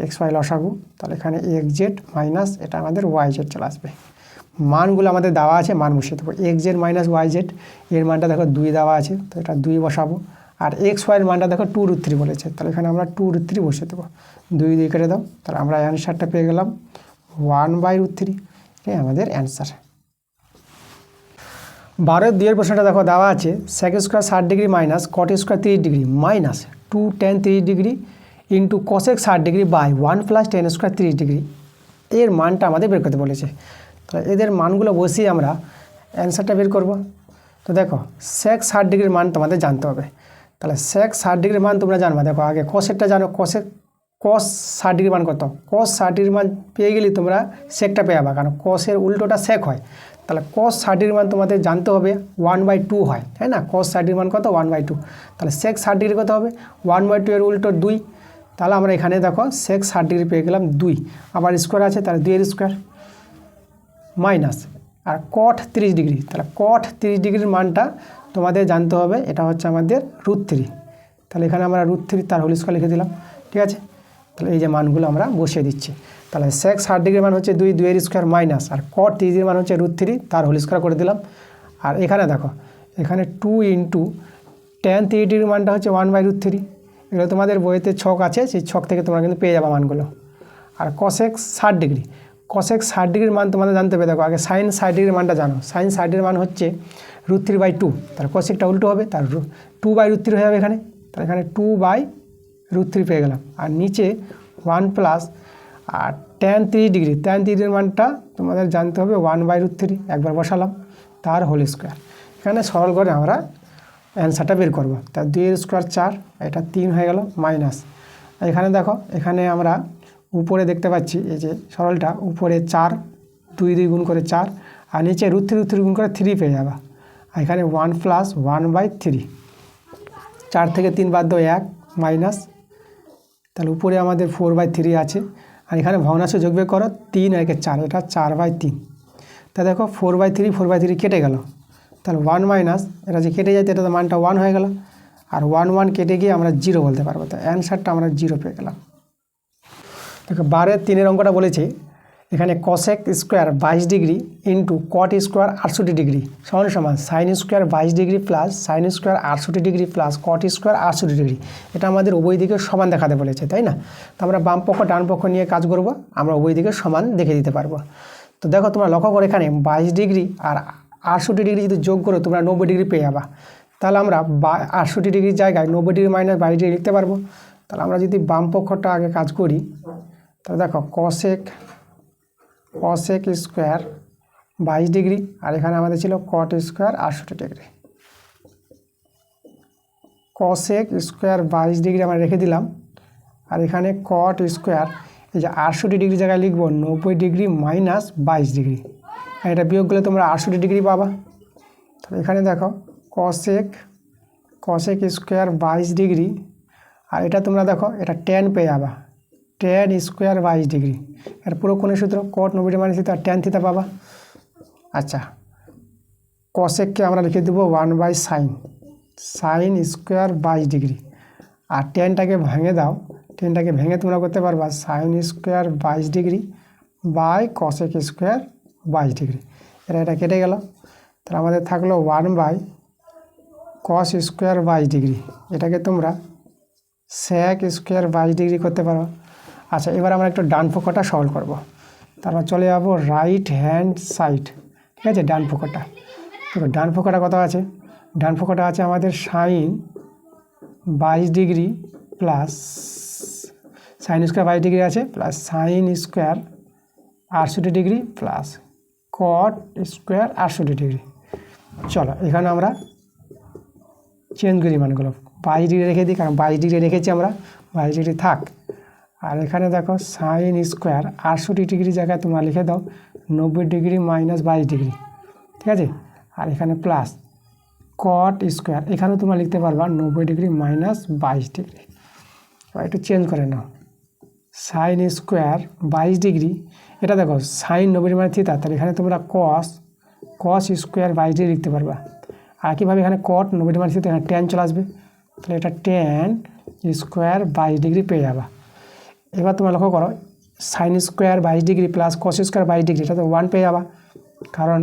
এক্স ওয়াই লসাগু, তাহলে এখানে এক্স জেড মাইনাস এটা আমাদের ওয়াই জেড চলে আসবে। মানগুলো আমাদের দেওয়া আছে, মান বসিয়ে দেবো, x z minus y z এর মানটা দেখো 2 দেওয়া আছে, তো এটা 2 বসাবো, আর এক্স ওয়াইয়ের মানটা দেখো 2√3 বলেছে, তাহলে এখানে আমরা 2√3 বসিয়ে দেবো, 2 কেটে দাও, তাহলে আমরা অ্যান্সারটা পেয়ে গেলাম 1/√3, এটাই আমাদের অ্যান্সার। 12-2 প্রশ্নটা দেখো দেওয়া আছে sec square 60 degree minus cot square 30 degree minus 2 tan 30 degree into cosec 60 degree by 1 plus tan square 30 degree এর মানটা আমাদের বের করতে বলেছে। তাহলে এদের মানগুলো বসিয়ে আমরা অ্যান্সারটা বের করব। তো দেখো sec 60 ডিগ্রির মান তোমাদের জানতে হবে, তাহলে sec 60 ডিগ্রির মান তোমরা জানবা, দেখো আগে cosecটা জানো, cos 60 ডিগ্রির মান কত, cos 60 ডিগ্রির মান পেয়ে গেলে তোমরা secটা পেয়ে যাবা, কারণ cos-এর উল্টোটা sec হয়, তাহলে cos 60 ডিগ্রির মান তোমাদের জানতে হবে 1/2 হয়, তাই না, cos 60 ডিগ্রির মান কত 1/2, তাহলে sec 60 ডিগ্রি কত হবে 1/2 এর উল্টো 2, তাহলে আমরা এখানে দেখো sec 60 ডিগ্রি পেয়ে গেলাম 2, আবার স্কোয়ার আছে তাহলে 2 এর স্কোয়ার মাইনাস, আর cot 30 ডিগ্রি, তাহলে cot 30 ডিগ্রির মানটা তোমাদের জানতে হবে, এটা হচ্ছে আমাদের √3, তাহলে এখানে আমরা √3 তার হোল স্কোয়ার লিখে দিলাম, ঠিক আছে। তাহলে এই যে মানগুলো আমরা বসিয়ে দিচ্ছি, তাহলে sec 60 ডিগ্রির মান হচ্ছে 2 এর স্কোয়ার মাইনাস, আর cot 30 ডিগ্রির মান হচ্ছে √3 তার হোল স্কোয়ার করে দিলাম, আর এখানে দেখো এখানে 2 ইন্টু tan 30 ডিগ্রির মানটা হচ্ছে 1/√3, এগুলো তোমাদের বইতে ছক আছে, সেই ছক থেকে তোমরা কিন্তু পেয়ে যাবে মানগুলো। আর cosec 60 ডিগ্রি, cosec 60 ডিগ্রির মান তোমাদের জানতে হবে, দেখো আগে sin 60 ডিগ্রির মানটা জানো, sin 60 ডিগ্রির মান হচ্ছে √3/2, তাহলে cosecটা উল্টো হবে, তার 2/√3 হয়ে যাবে এখানে, তাহলে এখানে 2/√3 পেয়ে গেলাম, আর নিচে 1 প্লাস, আর tan 30 ডিগ্রির মানটা তোমাদের জানতে হবে 1/√3, একবার বসালাম তার হোল স্কোয়ার, এখানে সরল করে আমরা অ্যান্সারটা বের করব। তা 2 স্কোয়ার 4, এটা 3 হয়ে গেল মাইনাস। এখানে দেখো, এখানে আমরা উপরে দেখতে পাচ্ছি এই যে সরলটা উপরে 4, 2 গুণ করে 4, আর নিচে √3 গুণ করে 3 পেয়ে যাবা। আর এখানে 1 প্লাস 1/3, 4 থেকে 3 বাদ দাও 1 মাইনাস, তাহলে উপরে আমাদের 4/3 আছে। আর এখানে ভগ্নাংশ যোগ বিয়োগ করো, 3 আর 4, এটা 4/3। তা দেখো 4/3 কেটে গেল, তাহলে 1 মাইনাস, এটা যে কেটে যায় এটা তো মানটা 1 হয়ে গেল, আর 1 কেটে গিয়ে আমরা 0 বলতে পারবো। তো অ্যান্সারটা আমরা 0 পেয়ে গেলাম। দেখো 12-এর 3 অঙ্কটা বলেছে এখানে cosec square 22 degree into cot square 68 degree সমান সমান sign square 22 degree plus sine square 68 degree plus cot square 68 degree. এটা আমাদের উভয় দিকে সমান দেখাতে বলেছে, তাই না? তো আমরা বাম পক্ষ ডান পক্ষ নিয়ে কাজ করব, আমরা উভয় দিকে সমান দেখে দিতে পারবো। তো দেখো তোমরা লক্ষ্য করো, এখানে 22 ডিগ্রি আর 68 ডিগ্রি যদি যোগ করো তোমরা 90 ডিগ্রি পেয়ে যাবা। তাহলে আমরা 68 ডিগ্রির জায়গায় 90 ডিগ্রি মাইনাস 22 ডিগ্রি লিখতে পারবো। তাহলে আমরা যদি বাম পক্ষটা আগে কাজ করি, তাহলে দেখো কসেক স্কোয়ার 22 ডিগ্রি, আর এখানে আমাদের ছিল কট square 68 degree. Cosec square 22 degree আমরা রেখে দিলাম, আর এখানে কট স্কোয়ার এই যে 68 ডিগ্রি জায়গায় লিখবো 90 ডিগ্রি মাইনাস 22 ডিগ্রি, আর এটা বিয়োগ করলে তোমরা 68 ডিগ্রি পাবা। তো এখানে দেখো কসেক স্কোয়ার 22 ডিগ্রি, আর এটা তোমরা দেখো এটা tan পেয়ে যাবা, tan স্কোয়ার 22 ডিগ্রি। এর পুরো কোণের সূত্র কট 90 degree minus theta, tan theta পাবা। আচ্ছা, কসেককে আমরা লিখে দেবো 1/sin স্কোয়ার 22 ডিগ্রি, আর টেনটাকে ভেঙে দাও, টেনটাকে ভেঙে তোমরা করতে পারবা sine square 22 degree by cosec square 22 degree. এটা কেটে গেল, তাহলে আমাদের থাকলো 1/cos স্কোয়ার 22 ডিগ্রি। এটাকে তোমরা sec স্কোয়ার 22 ডিগ্রি করতে পারো। আচ্ছা, এবার আমরা একটু ডান পক্ষটা সলভ করব। তারপর চলে যাবো রাইট হ্যান্ড সাইড, ঠিক আছে? ডান পক্ষটা দেখো, ডান পক্ষটা কত আছে? ডান পক্ষটা আছে আমাদের sine 22 degree plus sine square 22 degree আছে, plus sine square 68 degree plus cot square 68 degree. চলো এখানে আমরা চেঞ্জ করি মানগুলো, 22 ডিগ্রি রেখে দিই, কারণ 22 ডিগ্রি রেখেছি আমরা, 22 ডিগ্রি থাক। আর এখানে দেখো সাইন স্কোয়ার 68 ডিগ্রি জায়গায় তোমরা লিখে দাও 90 ডিগ্রি মাইনাস 22 ডিগ্রি, ঠিক আছে? আর এখানে প্লাস কট স্কোয়ার, এখানেও তোমরা লিখতে পারবা 90 ডিগ্রি মাইনাস 22 ডিগ্রি। এবার একটু চেঞ্জ করে নাও, সাইন স্কোয়ার 22 ডিগ্রি, এটা দেখো সাইন 90 ডিগ্রি মাইনাস থিটা, তাহলে এখানে তোমরা কস স্কোয়ার 22 ডিগ্রি লিখতে পারবা। আর কীভাবে এখানে কট 90 ডিগ্রি মাইনাস থিটা, এখানে ট্যান চলে আসবে, তাহলে এটা ট্যান স্কোয়ার 22 ডিগ্রি পেয়ে যাবা। এবার তোমরা লক্ষ্য করো, sign square 22 degree plus cos square 22 degree, এটা তো 1 পেয়ে যাবা, কারণ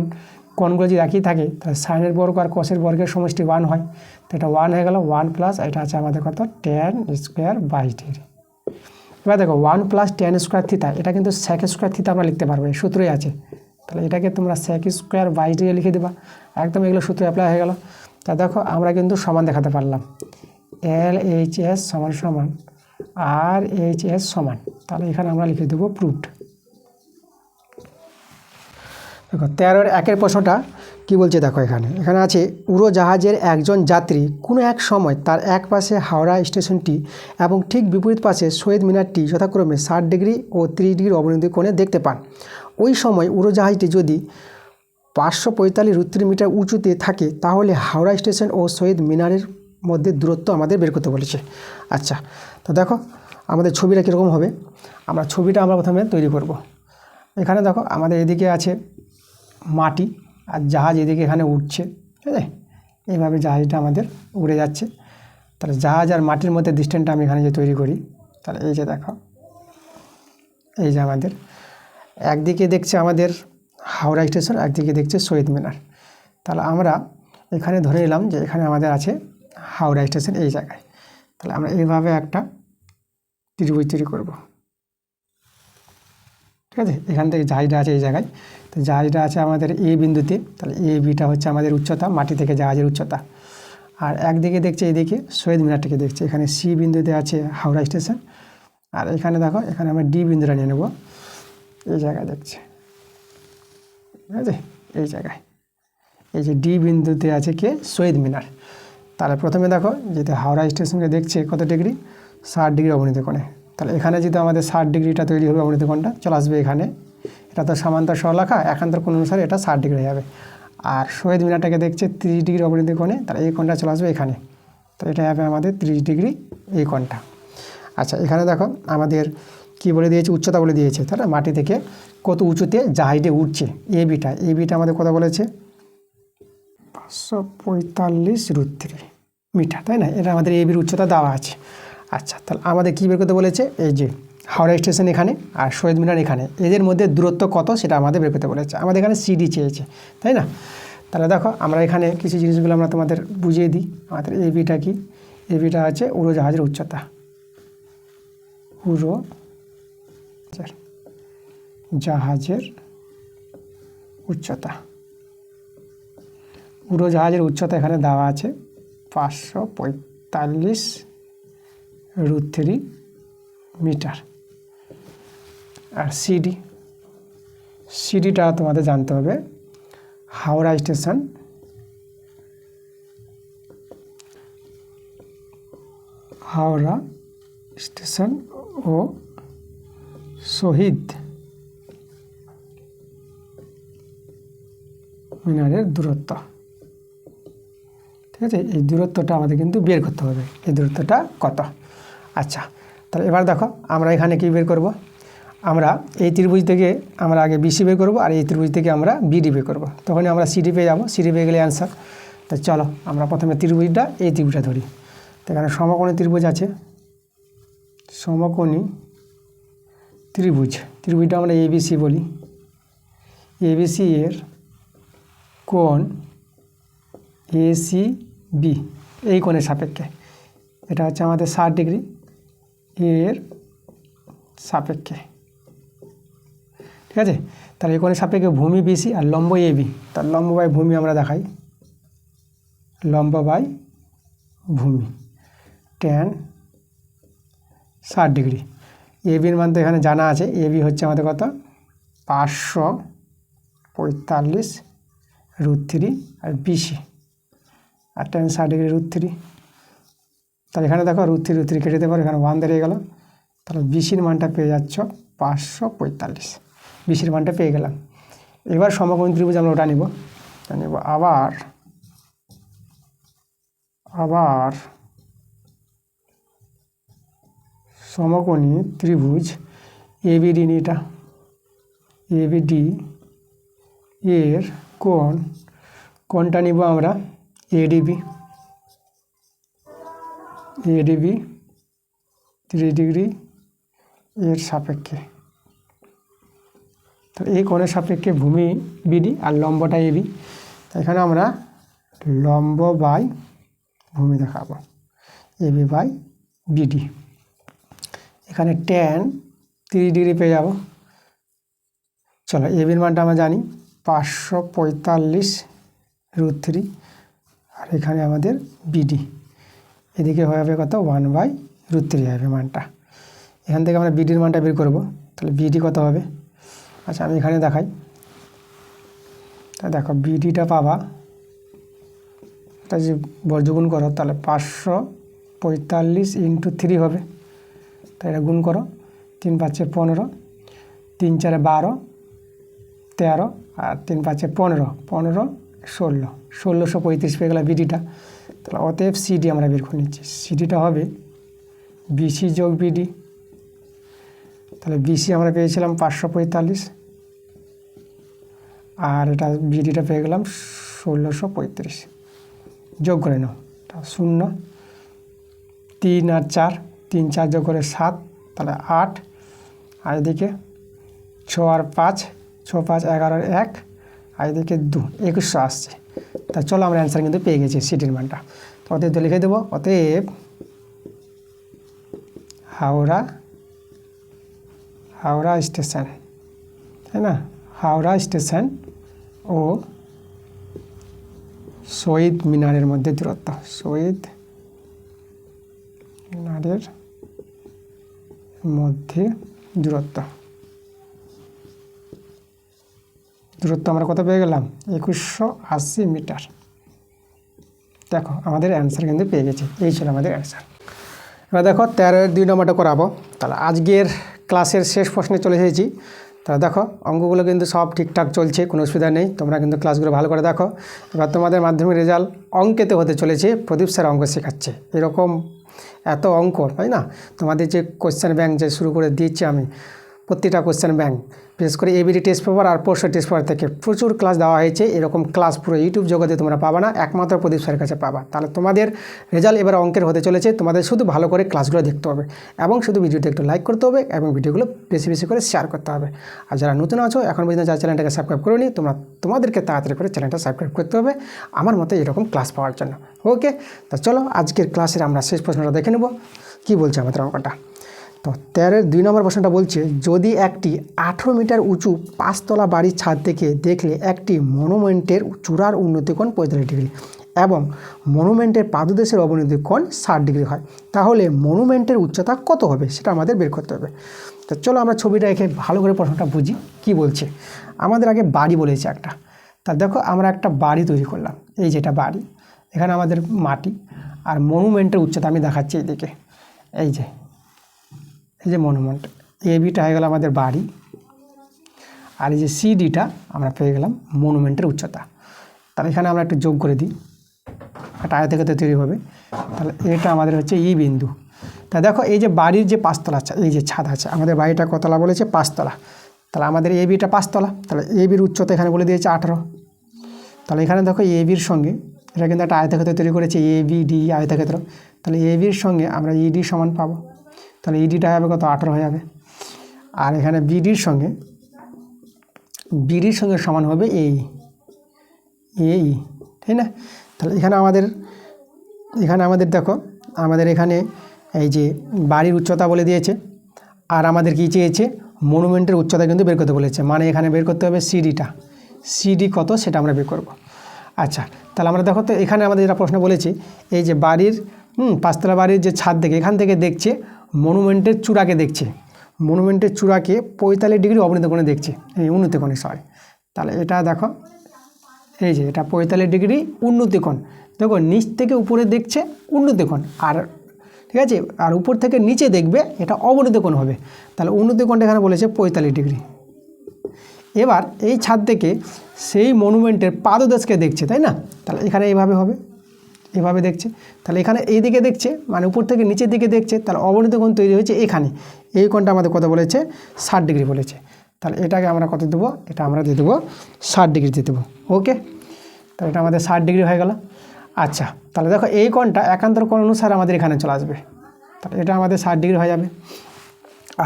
কোণগুলো যদি একই থাকে তাহলে সাইনের বর্গ আর কসের বর্গের সমষ্টি 1 হয়। তো এটা 1 হয়ে গেল, 1 প্লাস এটা আছে আমাদের কত, ট্যান স্কোয়ার 22 ডিগ্রি। এবার দেখো 1 প্লাস ট্যান স্কোয়ার থিটা, এটা কিন্তু সেক স্কোয়ার থিটা আমরা লিখতে পারবো, এই সূত্রই আছে। তাহলে এটাকে তোমরা সেক স্কোয়ার 22 ডিগ্রি লিখে দেবা, একদম এগুলো সূত্র অ্যাপ্লাই হয়ে গেল। তা দেখো আমরা কিন্তু সমান দেখাতে পারলাম, LHS সমান সমান RHS সমান, তাহলে এখানে আমরা লিখে দেবো প্রুভড। দেখো 13-এর 1-এর প্রশ্নটা কী বলছে দেখো, এখানে আছে উড়োজাহাজের একজন যাত্রী কোনো এক সময় তার এক পাশে হাওড়া স্টেশনটি এবং ঠিক বিপরীত পাশে শহীদ মিনারটি যথাক্রমে 60 ডিগ্রি ও 30 ডিগ্রি অবনতি কোণে দেখতে পান। ওই সময় উড়োজাহাজটি যদি 545 মিটার উঁচুতে থাকে তাহলে হাওড়া স্টেশন ও শহীদ মিনারের মধ্যে দূরত্ব আমাদের বের করতে বলেছে। আচ্ছা, তো দেখো আমাদের ছবিটা কীরকম হবে, আমরা ছবিটা আমরা প্রথমে তৈরি করব। এখানে দেখো আমাদের এদিকে আছে মাটি আর জাহাজ এদিকে এখানে উঠছে, ঠিক আছে? এইভাবে জাহাজটা আমাদের উড়ে যাচ্ছে। তাহলে জাহাজ আর মাটির মধ্যে ডিস্টেন্সটা আমি এখানে যে তৈরি করি, তাহলে এই যে দেখো, এই যে আমাদের একদিকে দেখছে আমাদের হাওড়া স্টেশন, একদিকে দেখছে শহীদ মিনার। তাহলে আমরা এখানে ধরে নিলাম যে এখানে আমাদের আছে হাওড়া স্টেশন এই জায়গায়। তাহলে আমরা এইভাবে একটা ত্রিভুজ তৈরি করব, ঠিক আছে? এখান থেকে জাহাজটা আছে এই জায়গায়, তো জাহাজটা আছে আমাদের এ বিন্দুতে, তাহলে এ বিটা হচ্ছে আমাদের উচ্চতা, মাটি থেকে জাহাজের উচ্চতা। আর একদিকে দেখছে এইদিকে শহীদ মিনারটাকে দেখছে, এখানে সি বিন্দুতে আছে হাওড়া স্টেশন। আর এখানে দেখো এখানে আমরা ডি বিন্দুটা নিয়ে নেব, এই জায়গায় দেখছে, ঠিক আছে? এই জায়গায় এই যে ডি বিন্দুতে আছে কে, শহীদ মিনার। তাহলে প্রথমে দেখো যদি হাওড়া স্টেশনকে দেখছে কত ডিগ্রি, 60 ডিগ্রি অবনতি কোণে। তাহলে এখানে যদি আমাদের 60 ডিগ্রিটা তৈরি হবে অবনতি কোণটা, চলে আসবে এখানে। এটা তো সামান্তর সরলরেখা, একান্তর কোণ অনুসারে এটা 60 ডিগ্রি হয়ে যাবে। আর শহীদ মিনারটাকে দেখছে 30 ডিগ্রি অবনতি কোণে, তাহলে এই কোণটা চলে আসবে এখানে। তো এটা হবে আমাদের 30 ডিগ্রি এই কোণটা। আচ্ছা, এখানে দেখো আমাদের কি বলে দিয়েছে, উচ্চতা বলে দিয়েছে, তাহলে মাটি থেকে কত উঁচুতে জাহাজে উঠছে। এবিটা আমাদের কত বলেছে, 545√3 মিটার, তাই না? এটা আমাদের এবির উচ্চতা দেওয়া আছে। আচ্ছা, তাহলে আমাদের কী বের করতে বলেছে, এই যে হাওড়া স্টেশন এখানে আর শহীদ মিনার এখানে, এদের মধ্যে দূরত্ব কত সেটা আমাদের বের করতে বলেছে। আমাদের এখানে সিডি চেয়েছে, তাই না? তাহলে দেখো আমরা এখানে কিছু জিনিসগুলো আমরা তোমাদের বুঝিয়ে দিই। আমাদের এবিটা কি, এবিটা হচ্ছে উড়োজাহাজের উচ্চতা, জাহাজের উচ্চতা। উড়োজাহাজের উচ্চতা এখানে দেওয়া আছে 545√3 মিটার। আর সিডিটা তোমাদের জানতে হবে, হাওড়া স্টেশন ও শহীদ মিনারের দূরত্ব, ঠিক আছে? এই দূরত্বটা আমাদের কিন্তু বের করতে হবে, এই দূরত্বটা কত। আচ্ছা, তাহলে এবার দেখো আমরা এখানে কি বের করব, আমরা এই ত্রিভুজ থেকে আমরা আগে বিসি বের করব, আর এই ত্রিভুজ থেকে আমরা বিডি বের করব, তখনই আমরা সিডি পেয়ে যাবো। সিডি পেয়ে গেলে অ্যান্সার। তো চলো আমরা প্রথমে ত্রিভুজটা, এই ত্রিভুজটা ধরি। তো এখানে সমকোণী ত্রিভুজ আছে, সমকোণী ত্রিভুজটা আমরা এবিসি বলি। এবিসি এর কোণ এসিবি এই কোণের সাপেক্ষে, এটা হচ্ছে আমাদের 60 ডিগ্রি এর সাপেক্ষে, ঠিক আছে? তাহলে এই কোণের সাপেক্ষে ভূমি বিসি আর লম্ব এবি। তার লম্ব বাই ভূমি আমরা দেখাই, লম্ব বাই ভূমি tan 60 ডিগ্রি। এবির মান তো এখানে জানা আছে, এবি হচ্ছে আমাদের কত, 545√3 আর বিসি আর tan 60 ডিগ্রি √3। তাহলে এখানে দেখো √3 কেটে দিতে পারো, এখানে 1 দাঁড়িয়ে গেল। তাহলে বিসির মানটা পেয়ে যাচ্ছ 545, বিসির মানটা পেয়ে গেলাম। এবার সমকোণী ত্রিভুজ আমরা ওটা নিব, আবার সমকোণী ত্রিভুজ এবিডি নিটা, এবিডি এর কোণটা নিব আমরা এডিবি 30 ডিগ্রি এর সাপেক্ষে। তো এই কোণের সাপেক্ষে ভূমি বিডি আর লম্বটা এবি। এখানে আমরা লম্ব বাই ভূমি দেখাবো, এবি বাই বিডি। এখানে tan 30 ডিগ্রি পেয়ে যাব। চলো এবির মানটা আমরা জানি 545√3, আর এখানে আমাদের বিডি, এদিকে হয়ে যাবে কত, 1/√3 হবে মানটা। এখান থেকে আমরা বিডির মানটা বের করব। তাহলে বিডি কত হবে, আচ্ছা আমি এখানে দেখাই। তা দেখো বিডিটা পাবা, এটা যে বর্গগুণ করো তাহলে 545 × 3 হবে। তাই এটা গুণ করো, 3 × 5 = 15, 3 × 4 = 12, 13 আর 3 × 5 = 15, 15 16, 1635 পেয়ে গেল বিডিটা। তাহলে অতএব সিডি আমরা বের করে নিচ্ছি। সিডিটা হবে বিসি যোগ বিডি। তাহলে বিসি আমরা পেয়েছিলাম 545, আর এটা বিডিটা পেয়ে গেলাম 1635, যোগ করে নাও। 0, 3 আর 4, 3 4 যোগ করে 7, তাহলে 8, আর এদিকে 6 আর 5, 6 5 11 আর 1, আর এদিকে 2, 2100 আসছে। তা চলো আমরা অ্যান্সার কিন্তু পেয়ে গেছি সিটির মানটা। তো অতএব লিখে দেবো, অতএব হাওড়া স্টেশন, তাই না, হাওড়া স্টেশন ও শহীদ মিনারের মধ্যে দূরত্ব, শহীদ মিনারের মধ্যে দূরত্ব আমরা কত পেয়ে গেলাম, 2180 মিটার। দেখো আমাদের অ্যান্সার কিন্তু পেয়ে গেছি, এই ছিল আমাদের অ্যান্সার। এবার দেখো 13-2 নম্বরটা করাবো। তাহলে আজকের ক্লাসের শেষ প্রশ্নে চলে এসেছি। তাহলে দেখো অঙ্কগুলো কিন্তু সব ঠিকঠাক চলছে, কোনো অসুবিধা নেই, তোমরা কিন্তু ক্লাসগুলো ভালো করে দেখো। এবার তোমাদের মাধ্যমিক রেজাল্ট অঙ্কেতে হতে চলেছে, প্রদীপ স্যার অঙ্ক শেখাচ্ছে, এরকম এত অঙ্ক, তাই না? তোমাদের যে কোশ্চেন ব্যাংক যে শুরু করে দিচ্ছি আমি, প্রত্যেকটা কোশ্চেন ব্যাংক, বিশেষ করে এবিডি টেস্ট পেপার আর পোস্ট টেস্ট পেপার থেকে প্রচুর ক্লাস দেওয়া হয়েছে। এরকম ক্লাস পুরো ইউটিউব জগতে তোমরা পাবা না, একমাত্র প্রদীপ স্যারের কাছে পাবা। তাহলে তোমাদের রেজাল্ট এবার অঙ্কের হতে চলেছে, তোমাদের শুধু ভালো করে ক্লাসগুলো দেখতে হবে এবং শুধু ভিডিওটা একটু লাইক করতে হবে এবং ভিডিওগুলো বেশি বেশি করে শেয়ার করতে হবে। আর যারা নতুন আছো এখন পর্যন্ত যারা চ্যানেলটাকে সাবস্ক্রাইব করোনি, তোমাদেরকে তাড়াতাড়ি করে চ্যানেলটা সাবস্ক্রাইব করতে হবে আমার মতো এরকম ক্লাস পাওয়ার জন্য। ওকে, তা চলো আজকের ক্লাসের আমরা শেষ প্রশ্নটা দেখে নেব, কী বলছে আমাদের অঙ্কটা। তো 13-2 নম্বর প্রশ্নটা বলছে, যদি একটি 18 মিটার উঁচু 5 তলা বাড়ির ছাদ থেকে দেখলে একটি মনুমেন্টের চূড়ার উন্নতিকোণ 45 ডিগ্রি এবং মনুমেন্টের পাদদেশের অবনতি কোণ 60 ডিগ্রি হয়, তাহলে মনুমেন্টের উচ্চতা কত হবে সেটা আমাদের বের করতে হবে। তো চলো আমরা ছবিটা এঁকে ভালো করে প্রশ্নটা বুঝি কি বলছে। আমাদের আগে বাড়ি বলেছে একটা, তা দেখো আমরা একটা বাড়ি তৈরি করলাম, এই যেটা বাড়ি, এখানে আমাদের মাটি আর মনুমেন্টের উচ্চতা আমি দেখাচ্ছি এইদিকে, এই যে মনুমেন্ট, এ বিটা হয়ে গেল আমাদের বাড়ি আর এই যে সিডিটা আমরা পেয়ে গেলাম মনুমেন্টের উচ্চতা। তাহলে এখানে আমরা একটু যোগ করে দিই, একটা আয়তক্ষেত্র তৈরি হবে। তাহলে এটা আমাদের হচ্ছে ই বিন্দু। তা দেখো এই যে বাড়ির যে 5 তলা এই যে ছাদ আছে, আমাদের বাড়িটা কতলা বলেছে 5 তলা, তাহলে আমাদের এ বিটা 5 তলা, তাহলে এ বির উচ্চতা এখানে বলে দিয়েছে 18। তাহলে এখানে দেখো এ বির সঙ্গে এটা কিন্তু একটা আয়তক্ষেত্র তৈরি করেছে, এ বি ডি আয়তক্ষেত্র, তাহলে এ বির সঙ্গে আমরা ইডি সমান পাবো, তাহলে ইডিটা হবে কত 18 হয়ে যাবে। আর এখানে বিডির সঙ্গে সমান হবে এই ঠিক না? তাহলে এখানে আমাদের দেখো আমাদের এখানে এই যে বাড়ির উচ্চতা বলে দিয়েছে আর আমাদের কি চেয়েছে মনুমেন্টের উচ্চতা কিন্তু বের করতে বলেছে, মানে এখানে বের করতে হবে সিডি কত সেটা আমরা বের করব। আচ্ছা, তাহলে আমরা দেখো তো এখানে আমাদের যেটা প্রশ্ন বলেছে, এই যে বাড়ির 5 তলা বাড়ির যে ছাদ থেকে এখান থেকে দেখছে মনুমেন্টের চূড়াকে দেখছে, মনুমেন্টের চূড়াকে 45 ডিগ্রি অবনতি কোণে দেখছে, এই উন্নতি কোণে সরি। তাহলে এটা দেখো এই যে এটা 45 ডিগ্রি উন্নতি কোণ, দেখো নিচ থেকে উপরে দেখছে উন্নতি কোণ, আর ঠিক আছে, আর উপর থেকে নিচে দেখবে এটা অবনতি কোণ হবে। তাহলে উন্নতি কোণটা এখানে বলেছে 45 ডিগ্রি। এবার এই ছাদ থেকে সেই মনুমেন্টের পাদদেশকে দেখছে, তাই না? তাহলে এখানে এইভাবে হবে, এভাবে দেখছে, তাহলে এখানে এই দিকে দেখছে মানে উপর থেকে নিচের দিকে দেখছে, তাহলে অবনতি কোণ তৈরি হয়েছে এখানে, এই কোণটা আমাদের কত বলেছে 60 ডিগ্রি বলেছে। তাহলে এটাকে আমরা কত দেবো, এটা আমরা দিয়ে দেবো 60 ডিগ্রি দিয়ে দেবো। ওকে, তাহলে এটা আমাদের 60 ডিগ্রি হয়ে গেল। আচ্ছা, তাহলে দেখো এই কোণটা একান্তর কোণ অনুসারে আমাদের এখানে চলে আসবে, তাহলে এটা আমাদের 60 ডিগ্রি হয়ে যাবে।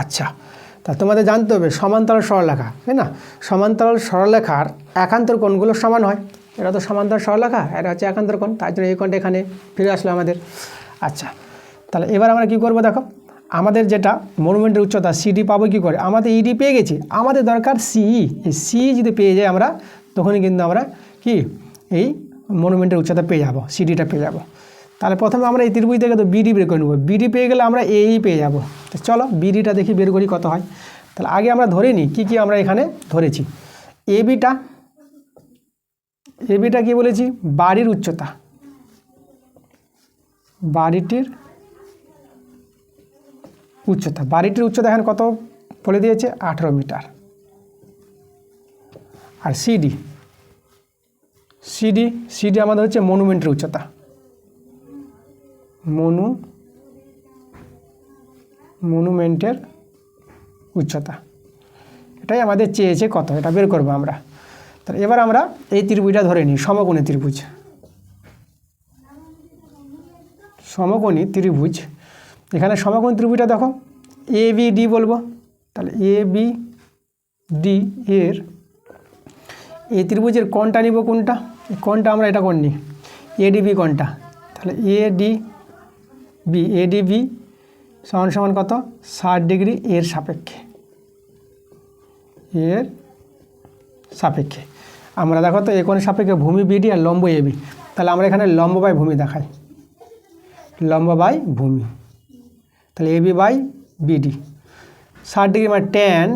আচ্ছা, তা তোমাদের জানতে হবে সমান্তরাল সরলরেখা, তাই না? সমান্তরাল সরলরেখার একান্তর কোণগুলো সমান হয়, এটা তো সমান্তরাল সরলরেখা, এটা হচ্ছে একান্তর কোণ, তার জন্য এই কোণটা এখানে ফিরে আসলো আমাদের। আচ্ছা, তাহলে এবার আমরা কি করব, দেখো আমাদের যেটা মনুমেন্টের উচ্চতা সিডি পাবো কি করে, আমাদের ইডি পেয়ে গেছি, আমাদের দরকার সিই, এই সিই যদি পেয়ে যাই আমরা তখনই কিন্তু আমরা কি এই মনুমেন্টের উচ্চতা পেয়ে যাব, সিডিটা পেয়ে যাব। তাহলে প্রথমে আমরা এই ত্রিভুজ থেকে তো বিডি বের করে নেব, বিডি পেয়ে গেলে আমরা এই পেয়ে যাব। তো চলো বিডিটা দেখি বের করি কত হয়। তাহলে আগে আমরা ধরে নিই কী আমরা এখানে ধরেছি, এবিটা কি বলেছি বাড়ির উচ্চতা, বাড়িটির উচ্চতা এখানে কত বলে দিয়েছে 18 মিটার। আর সিডি আমাদের হচ্ছে মনুমেন্টের উচ্চতা, মনুমেন্টের উচ্চতা, এটাই আমাদের চেয়েছে কত, এটা বের করবো আমরা। তাহলে এবার আমরা এই ত্রিভুজটা ধরে নিই, সমকোণী ত্রিভুজ। এখানে সমকোণী ত্রিভুজটা দেখো এবিডি বলবো, তাহলে এবিডি এর এই ত্রিভুজের কোণটা নিব কোনটা, কোণটা আমরা এটা কোণ নিই এডিবি কোণটা, তাহলে এডিবি সমান কত 60 ডিগ্রি এর সাপেক্ষে আমরা দেখো তো এই কোণের সাপেক্ষে ভূমি বিডি আর লম্ব এবি, তাহলে আমরা এখানে লম্ব বাই ভূমি দেখাই, লম্ব বাই ভূমি, তাহলে এবি বাই বিডি 60 ডিগ্রি মানে ট্যান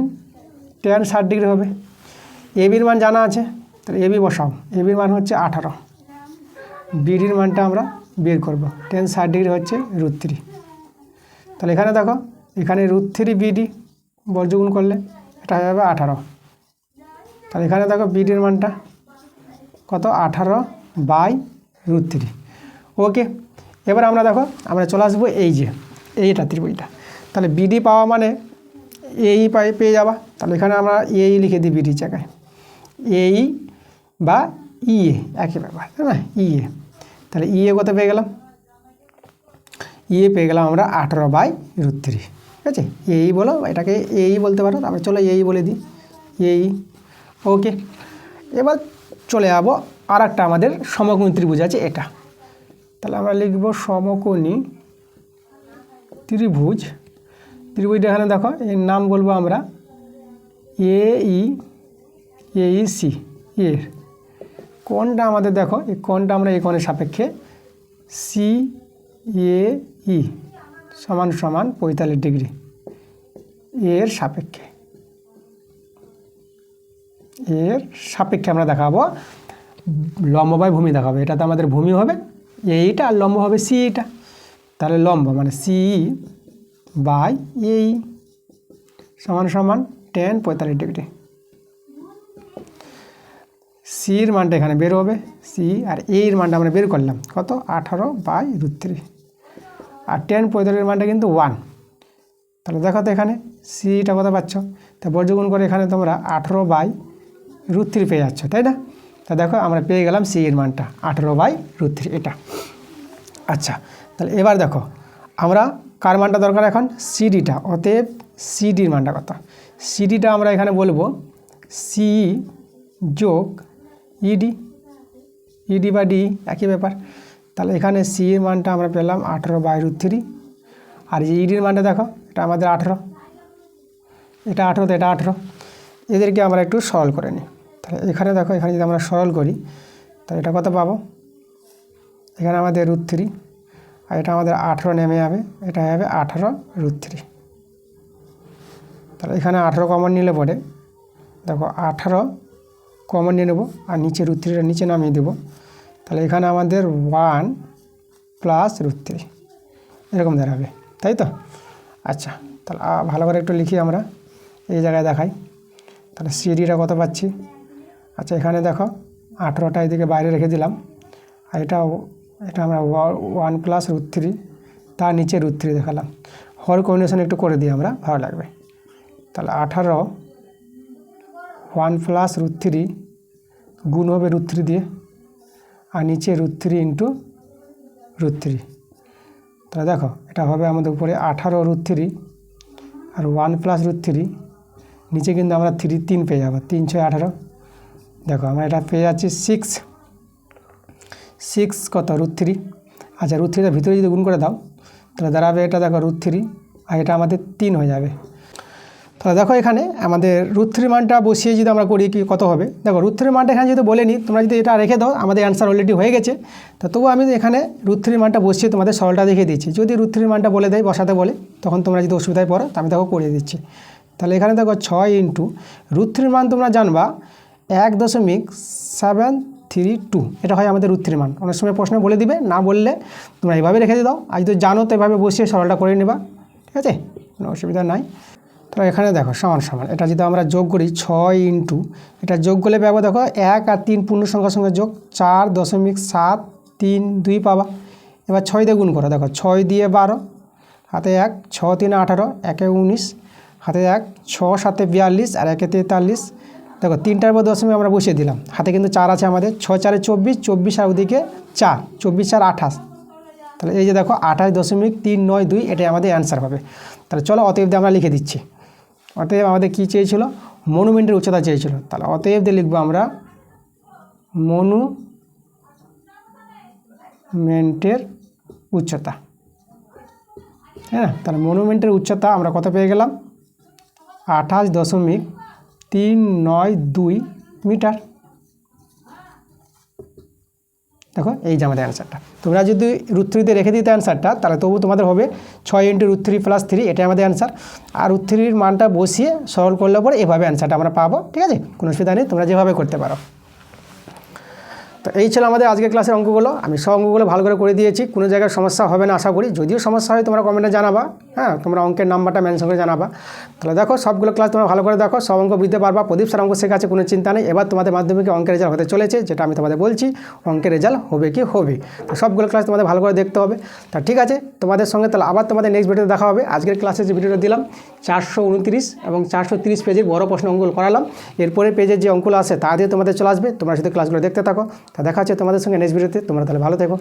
60 ডিগ্রি হবে। এবির মান জানা আছে, তাহলে এবি বসাও, এবির মান হচ্ছে 18, বিডির মানটা আমরা বের করব। টেন 60 ডিগ্রি হচ্ছে √3। তাহলে এখানে দেখো, এখানে √3 বিডি বর্গগুণ করলে এটা হয়ে যাবে 18। তাহলে এখানে দেখো বিডির মানটা কত, 18/√3। ওকে, এবার আমরা দেখো আমরা চলে আসবো এইটা ত্রিভুজটা। তাহলে বিডি পাওয়া মানে এই পেয়ে যাবা। তাহলে এখানে আমরা এই লিখে দিই বিডির জায়গায়, এই বা ইএ একই ব্যাপার, তাই না, ইএ। তাহলে ইএ কত পেয়ে গেলাম, ইএ পেয়ে গেলাম আমরা 18/√3। ঠিক আছে, এই বলো, এটাকে এই বলতে পারো, তারপরে চলো এই বলে দিই, এই। ওকে, এবার চলে যাবো আর একটা আমাদের সমকোণী ত্রিভুজ আছে এটা। তাহলে আমরা লিখব সমকোণী ত্রিভুজ। ত্রিভুজটা এখানে দেখো, এর নাম বলবো আমরা এইসি। এর কোণটা আমাদের দেখো, এই কোণটা আমরা এই কোণের সাপেক্ষে CAE সমান 45 ডিগ্রি এর সাপেক্ষে আমরা দেখাবো লম্ব বাই ভূমি দেখাবো। এটাতে আমাদের ভূমি হবে এইটা আর লম্ব হবে CEটা। তাহলে লম্ব মানে CE/AE সমান tan 45 ডিগ্রি। সির মানটা এখানে বের হবে, সি, আর এর মানটা আমরা বের করলাম কত, 18/√3। আর tan 45 মানটা কিন্তু 1। তাহলে দেখো তো এখানে সিটা কত পাচ্ছ, তা বর্গগুণ করে এখানে তোমরা 18/√3 পেয়ে যাচ্ছ, তাই না। তা দেখো আমরা পেয়ে গেলাম সি এর মানটা 18/√3 এটা। আচ্ছা, তাহলে এবার দেখো আমরা কার মানটা দরকার এখন, সিডিটা। অতএব সিডির মানটা কত, সিডিটা আমরা এখানে বলবো সি যোগ ইডি বা ডি একই ব্যাপার। তাহলে এখানে সি এর মানটা আমরা পেলাম 18/√3, আর যে ইডির মানটা দেখো এটা আমাদের 18, এটা 18 তো এটা 18। এদেরকে আমরা একটু সরল করে নিই। তাহলে এখানে দেখো, এখানে যদি আমরা সরল করি তাহলে এটা কত পাবো, এখানে আমাদের √3, আর এটা আমাদের 18 নেমে যাবে, এটা হবে 18√3। তাহলে এখানে 18 কমন নিলে পরে দেখো 18 কমন নিয়ে নেবো, আর নিচে √3টা নিচে নামিয়ে দেবো। তাহলে এখানে আমাদের 1 + √3 এরকম দাঁড়াবে, তাই তো। আচ্ছা, তাহলে ভালো করে একটু লিখি আমরা, এই জায়গায় দেখাই। তাহলে সিডিটা কত পাচ্ছি, আচ্ছা এখানে দেখো 18টা এদিকে বাইরে রেখে দিলাম, আর এটা আমরা 1 + √3, তার নিচে √3 দেখালাম। হর কম্বিনেশন একটু করে দিই আমরা, ভালো লাগবে। তাহলে 18 1 + √3 গুণ হবে √3 দিয়ে, আর নিচে √3 × √3। তাহলে দেখো এটা হবে আমাদের উপরে 18√3 আর 1 + √3, নিচে কিন্তু আমরা 3 পেয়ে যাবো, 3 × 6 = 18। দেখো আমরা এটা পেয়ে যাচ্ছি 6 কত, √3। আচ্ছা, √3টার ভিতরে যদি গুণ করে দাও তাহলে দাঁড়াবে এটা দেখো √3, আর এটা আমাদের 3 হয়ে যাবে। তাহলে দেখো এখানে আমাদের √3 মানটা বসিয়ে যদি আমরা করি কি কত হবে, দেখো √3 মানটা এখানে যদি বলে নিই, তোমরা যদি এটা রেখে দাও আমাদের অ্যান্সার অলরেডি হয়ে গেছে। তা তবু আমি এখানে √3 মানটা বসিয়ে তোমাদের সরলটা দেখিয়ে দিচ্ছি। যদি √3 মানটা বলে দেয় বসাতে বলে, তখন তোমরা যদি অসুবিধায় পড়ো তো আমি দেখো করে দিচ্ছি। তাহলে এখানে দেখো 6 × √3 মান তোমরা জানবা 1.732, এটা হয় আমাদের √3 মান। অনেক সময় প্রশ্ন বলে দিবে, না বললে তোমরা এইভাবে রেখে দাও, আর যদি জানো তো এভাবে বসিয়ে সরলটা করে নেবা, ঠিক আছে, কোনো অসুবিধা নাই। তো এখানে দেখো সমান এটা যদি আমরা যোগ করি 6 × এটা যোগ করলে পাবো দেখো 1 আর 3 পূর্ণ সংখ্যার সঙ্গে যোগ 4.732 পাবা। এবার 6 দিয়ে গুণ করো, দেখো 6 দিয়ে 12, হাতে 1, 6 × 3 = 18, 1 × 19, হাতে 1, 6 × 7 = 42, আর 1 × 43। দেখো 3টার পর দশমিক আমরা বসিয়ে দিলাম, হাতে কিন্তু 4 আছে আমাদের, 6 × 4 = 24, 24 আর ওদিকে 4, 24 আর 28। তাহলে এই যে দেখো 28.392, এটাই আমাদের অ্যান্সার হবে। তাহলে চলো অতএব আমরা লিখে দিচ্ছি। অতএব আমাদের কী চেয়েছিল, মনুমেন্টের উচ্চতা চেয়েছিল। তাহলে অতএব দিয়ে লিখবো আমরা মনুমেন্টের উচ্চতা, হ্যাঁ। তাহলে মনুমেন্টের উচ্চতা আমরা কত পেয়ে গেলাম, 28.392 মিটার। দেখো এই যে আমাদের অ্যান্সারটা। তোমরা যদি √3 দিয়ে রেখে দিতে অ্যান্সারটা, তাহলে তবু তোমাদের হবে 6 × √3 + 3, এটাই আমাদের অ্যান্সার। আর √3 মানটা বসিয়ে সরল করলে পরে এভাবে অ্যান্সারটা আমরা পাবো, ঠিক আছে, কোনো অসুবিধা নেই, তোমরা যেভাবে করতে পারো। তো তো এই ছিল আমাদের আজকের ক্লাসের অঙ্কগুলো। আমি সব অঙ্কগুলো ভালো করে দিয়েছি, কোনো জায়গায় সমস্যা হবে না আশা করি। যদিও সমস্যা হয় তোমরা কমেন্টে জানাবা, হ্যাঁ, তোমরা অঙ্কের নাম্বারটা মেনশন করে জানাবা। তাহলে দেখো সবগুলো ক্লাস তোমরা ভালো করে দেখো, সব অঙ্ক বুঝতে পারবা। প্রদীপ স্যার অঙ্ক শেখাচ্ছে, কোনো চিন্তা নেই। এবার তোমাদের মাধ্যমিকে অঙ্কের রেজাল্ট হতে চলেছে, যেটা আমি তোমাদের বলছি অঙ্কের রেজাল্ট হবে কি হবে। তো সবগুলো ক্লাস তোমাদের ভালো করে দেখতে হবে। তা ঠিক আছে, তোমাদের সঙ্গে তাহলে আবার তোমাদের নেক্সট ভিডিওতে দেখা হবে। আজকের ক্লাসে যে ভিডিওটা দিলাম 429 এবং 430 পেজের বড় প্রশ্ন অঙ্কগুলো করালাম। এরপরে পেজের যে অঙ্কগুলো আছে তা দিয়ে তোমাদের চলে আসবে, তোমরা শুধু ক্লাসগুলো দেখতে থাকো। তা দেখা হচ্ছে তোমাদের সঙ্গে নেক্সট ভিডিওতে। তোমরা তাহলে ভালো থেকো।